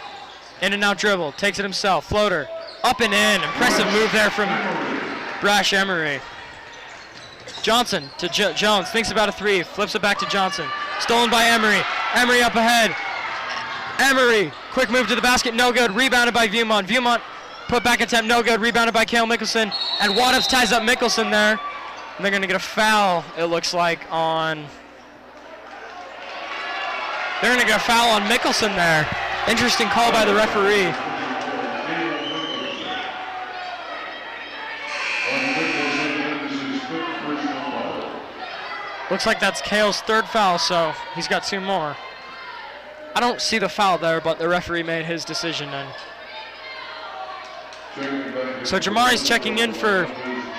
in and out dribble, takes it himself. Floater, up and in. Impressive move there from Brash Emery. Johnson to Jones, thinks about a three, flips it back to Johnson. Stolen by Emery. Emery up ahead. Emery, quick move to the basket, no good. Rebounded by Viewmont. Viewmont. Put back attempt, no good. Rebounded by Cale Mickelson. And Waddups ties up Mickelson there. And they're going to get a foul, it looks like, on They're going to get a foul on Mickelson there. Interesting call by the referee. Looks like that's Kale's third foul, so he's got 2 more. I don't see the foul there, but the referee made his decision. And so Jamari's checking in for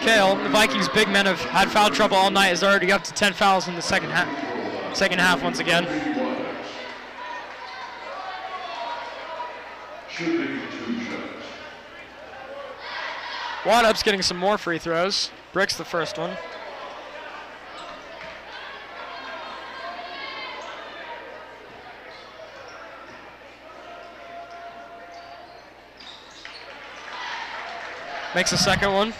Kale. The Vikings big men have had foul trouble all night. Is already up to 10 fouls in the second half once again. Waddup's getting some more free throws. Bricks the first one. Makes a second one.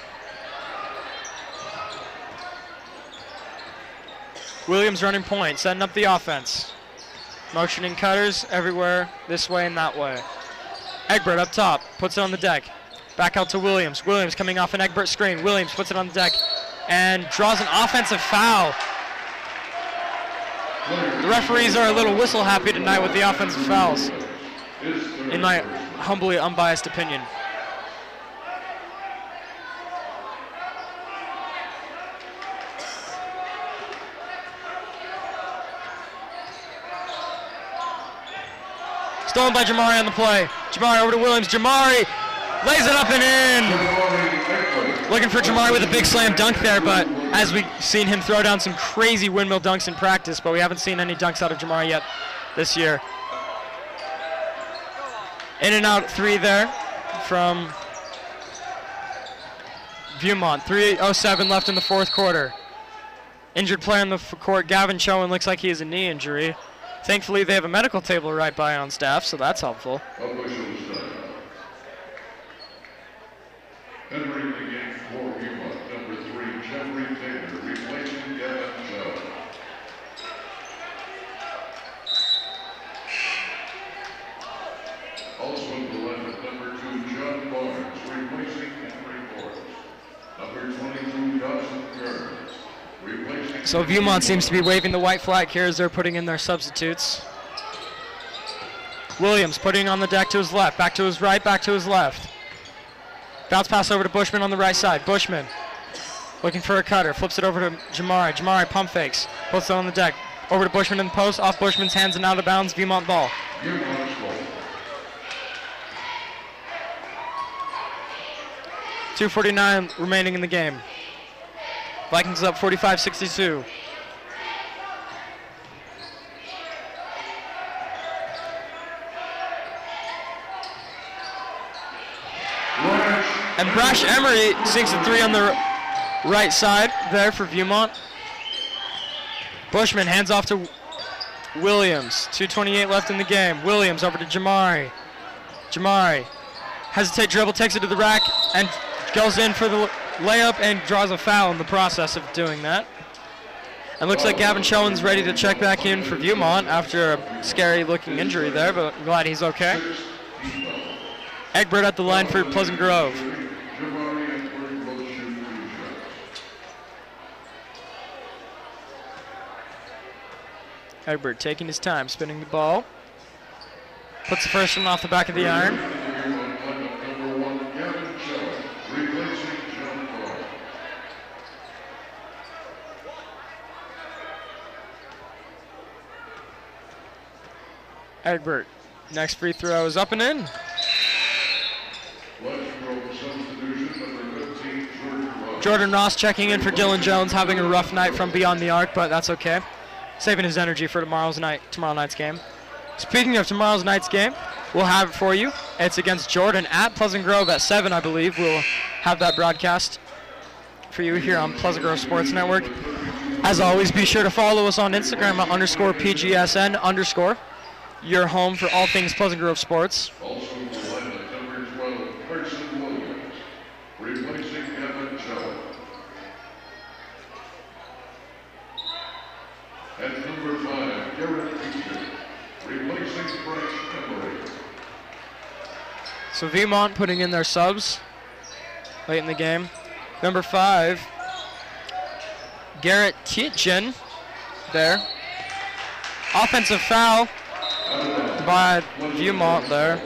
Williams running point, setting up the offense. Motioning cutters everywhere, this way and that way. Egbert up top, puts it on the deck. Back out to Williams. Williams coming off an Egbert screen. Williams puts it on the deck and draws an offensive foul. The referees are a little whistle happy tonight with the offensive fouls, in my humbly unbiased opinion. Stolen by Jamari on the play. Jamari over to Williams. Jamari lays it up and in. Looking for Jamari with a big slam dunk there, but as we've seen him throw down some crazy windmill dunks in practice, but we haven't seen any dunks out of Jamari yet this year. In and out 3 there from Viewmont. 3:07 left in the fourth quarter. Injured player on the court, Gavin Chowan, looks like he has a knee injury. Thankfully, they have a medical table right by on staff, so that's helpful. Entering the game for Viewmont, number 3, Jeffrey Taylor, replacing Gavin Chowan. Also in the lineup, number 2, John Barnes, replacing Henry Morris. Number 22, Dawson Kearns, replacing... So Viewmont seems to be waving the white flag here as they're putting in their substitutes. Williams putting on the deck to his left, back to his right, back to his left. Bounce pass over to Bushman on the right side. Bushman looking for a cutter, flips it over to Jamari. Jamari pump fakes, puts it on the deck. Over to Bushman in the post, off Bushman's hands and out of bounds, Viewmont ball. Viewmont's ball. 2:49 remaining in the game. Vikings up 45-62. And Brash Emery sinks a 3 on the right side there for Viewmont. Bushman hands off to Williams. 2:28 left in the game. Williams over to Jamari. Jamari hesitate dribble, takes it to the rack, and goes in for the layup and draws a foul in the process of doing that. And looks like Gavin Chowan's ready to check back in for Viewmont after a scary-looking injury there, but I'm glad he's okay. Egbert at the line for Pleasant Grove. Egbert taking his time, spinning the ball. Puts the first one off the back of the iron. Egbert, next free throw is up and in. Jordan Ross checking in for Dylan Jones, having a rough night from beyond the arc, but that's okay. Saving his energy for tomorrow night's game. Speaking of tomorrow night's game, we'll have it for you. It's against Jordan at Pleasant Grove at 7, I believe. We'll have that broadcast for you here on Pleasant Grove Sports Network. As always, be sure to follow us on Instagram at _PGSN_. Your home for all things Pleasant Grove sports. Also in the lineup, number 12, Carson Williams, replacing Gavin Chowan. At number 5, Garrett Beecher, replacing Bryce Emery. So Viewmont putting in their subs late in the game. Number 5, Garrett Tietjen there. Offensive foul by Viewmont there.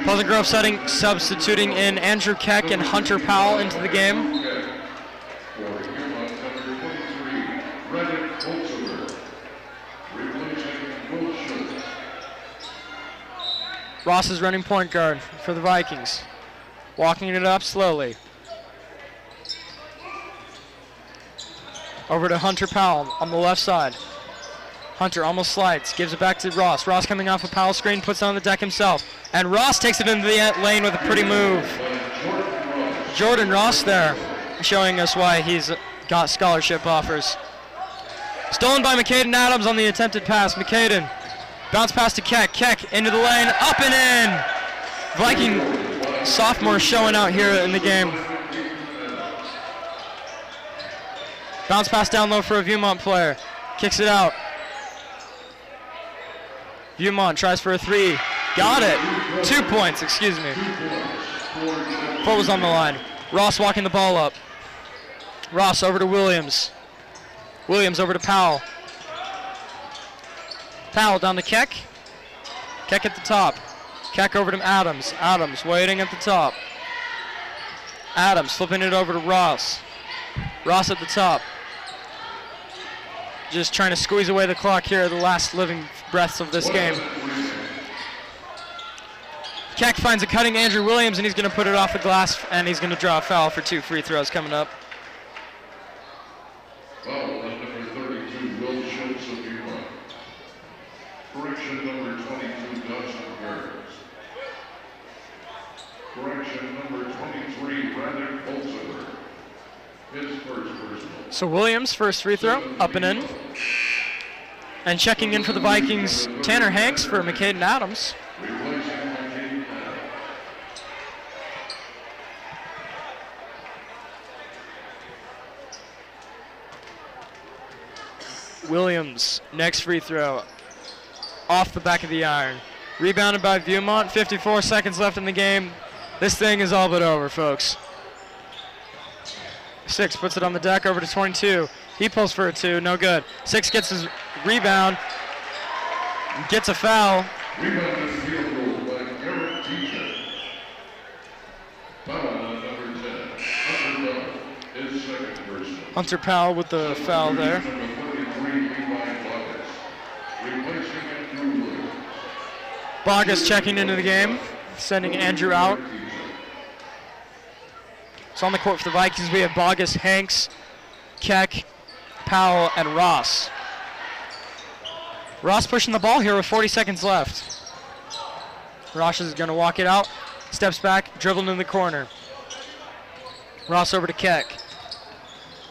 Pleasant Grove substituting in Andrew Keck and Hunter Powell into the game. Ross is running point guard for the Vikings. Walking it up slowly. Over to Hunter Powell on the left side. Hunter almost slides, gives it back to Ross. Ross coming off a Powell screen, puts it on the deck himself. And Ross takes it into the lane with a pretty move. Jordan Ross there, showing us why he's got scholarship offers. Stolen by McCaden Adams on the attempted pass. McCaden, bounce pass to Keck. Keck into the lane, up and in. Viking sophomore showing out here in the game. Bounce pass down low for a Viewmont player. Kicks it out. Viewmont tries for a three. Got it. 2 points, excuse me. Foot was on the line. Ross walking the ball up. Ross over to Williams. Williams over to Powell. Powell down to Keck. Keck at the top. Keck over to Adams. Adams waiting at the top. Adams flipping it over to Ross. Ross at the top. Just trying to squeeze away the clock here, the last living breaths of this game. Keck finds a cutting Andrew Williams, and he's going to put it off the glass, and he's going to draw a foul for 2 free throws coming up. Foul on number 32, Will Schultz of Viewmont. Correction number 22, Dawson Barnes. Correction number 23, Brandon Holzer. His first personal. So Williams, first free throw, up and in. And checking in for the Vikings, Tanner Hanks for McCaden Adams. Replacing McCaden Adams. Williams, next free throw, off the back of the iron. Rebounded by Viewmont, 54 seconds left in the game. This thing is all but over, folks. 6 puts it on the deck, over to 22. He pulls for a 2, no good. 6 gets his rebound, gets a foul. Rebound and field goal by Garrett Teacher. Foul on number 10, Hunter Powell, his second personal. Hunter Powell with the foul there. Number 33, Levi Bogus. Replacing Andrew Williams. Bogus checking into the game, sending Andrew out. So on the court for the Vikings, we have Bogus, Hanks, Keck, Powell, and Ross. Ross pushing the ball here with 40 seconds left. Ross is going to walk it out, steps back, dribbling in the corner. Ross over to Keck.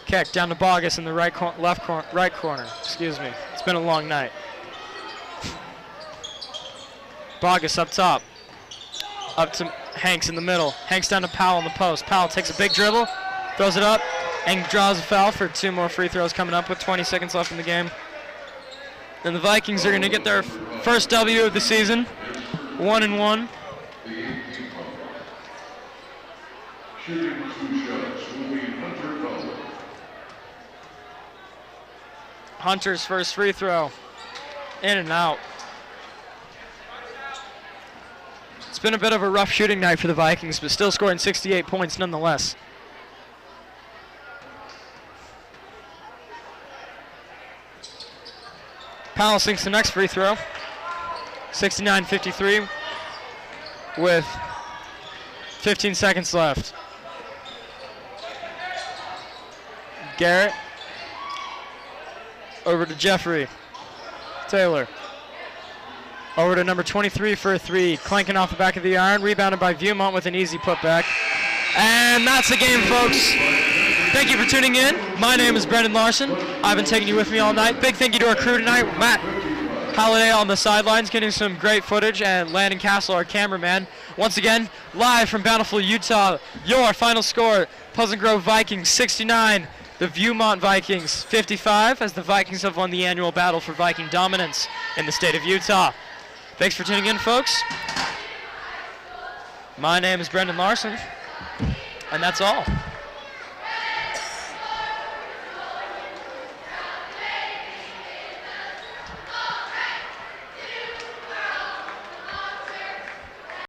Keck down to Bogus in the right corner. Excuse me. It's been a long night. Bogus up top. Up to Hanks in the middle. Hanks down to Powell in the post. Powell takes a big dribble, throws it up, and draws a foul for 2 more free throws coming up with 20 seconds left in the game. And the Vikings are going to get their first W of the season, 1-1. Shooting 2 shots will be Hunter Powell. Hunter's first free throw, in and out. It's been a bit of a rough shooting night for the Vikings, but still scoring 68 points nonetheless. Powell sinks the next free throw. 69-53 with 15 seconds left. Garrett over to Jeffrey Taylor. Over to number 23 for a 3, clanking off the back of the iron, rebounded by Viewmont with an easy putback. And that's the game, folks. Thank you for tuning in. My name is Brendan Larson. I've been taking you with me all night. Big thank you to our crew tonight, Matt Halliday on the sidelines, getting some great footage, and Landon Castle, our cameraman. Once again, live from Bountiful, Utah, your final score, Pleasant Grove Vikings 69, the Viewmont Vikings 55, as the Vikings have won the annual battle for Viking dominance in the state of Utah. Thanks for tuning in, folks. My name is Brendan Larson, and that's all.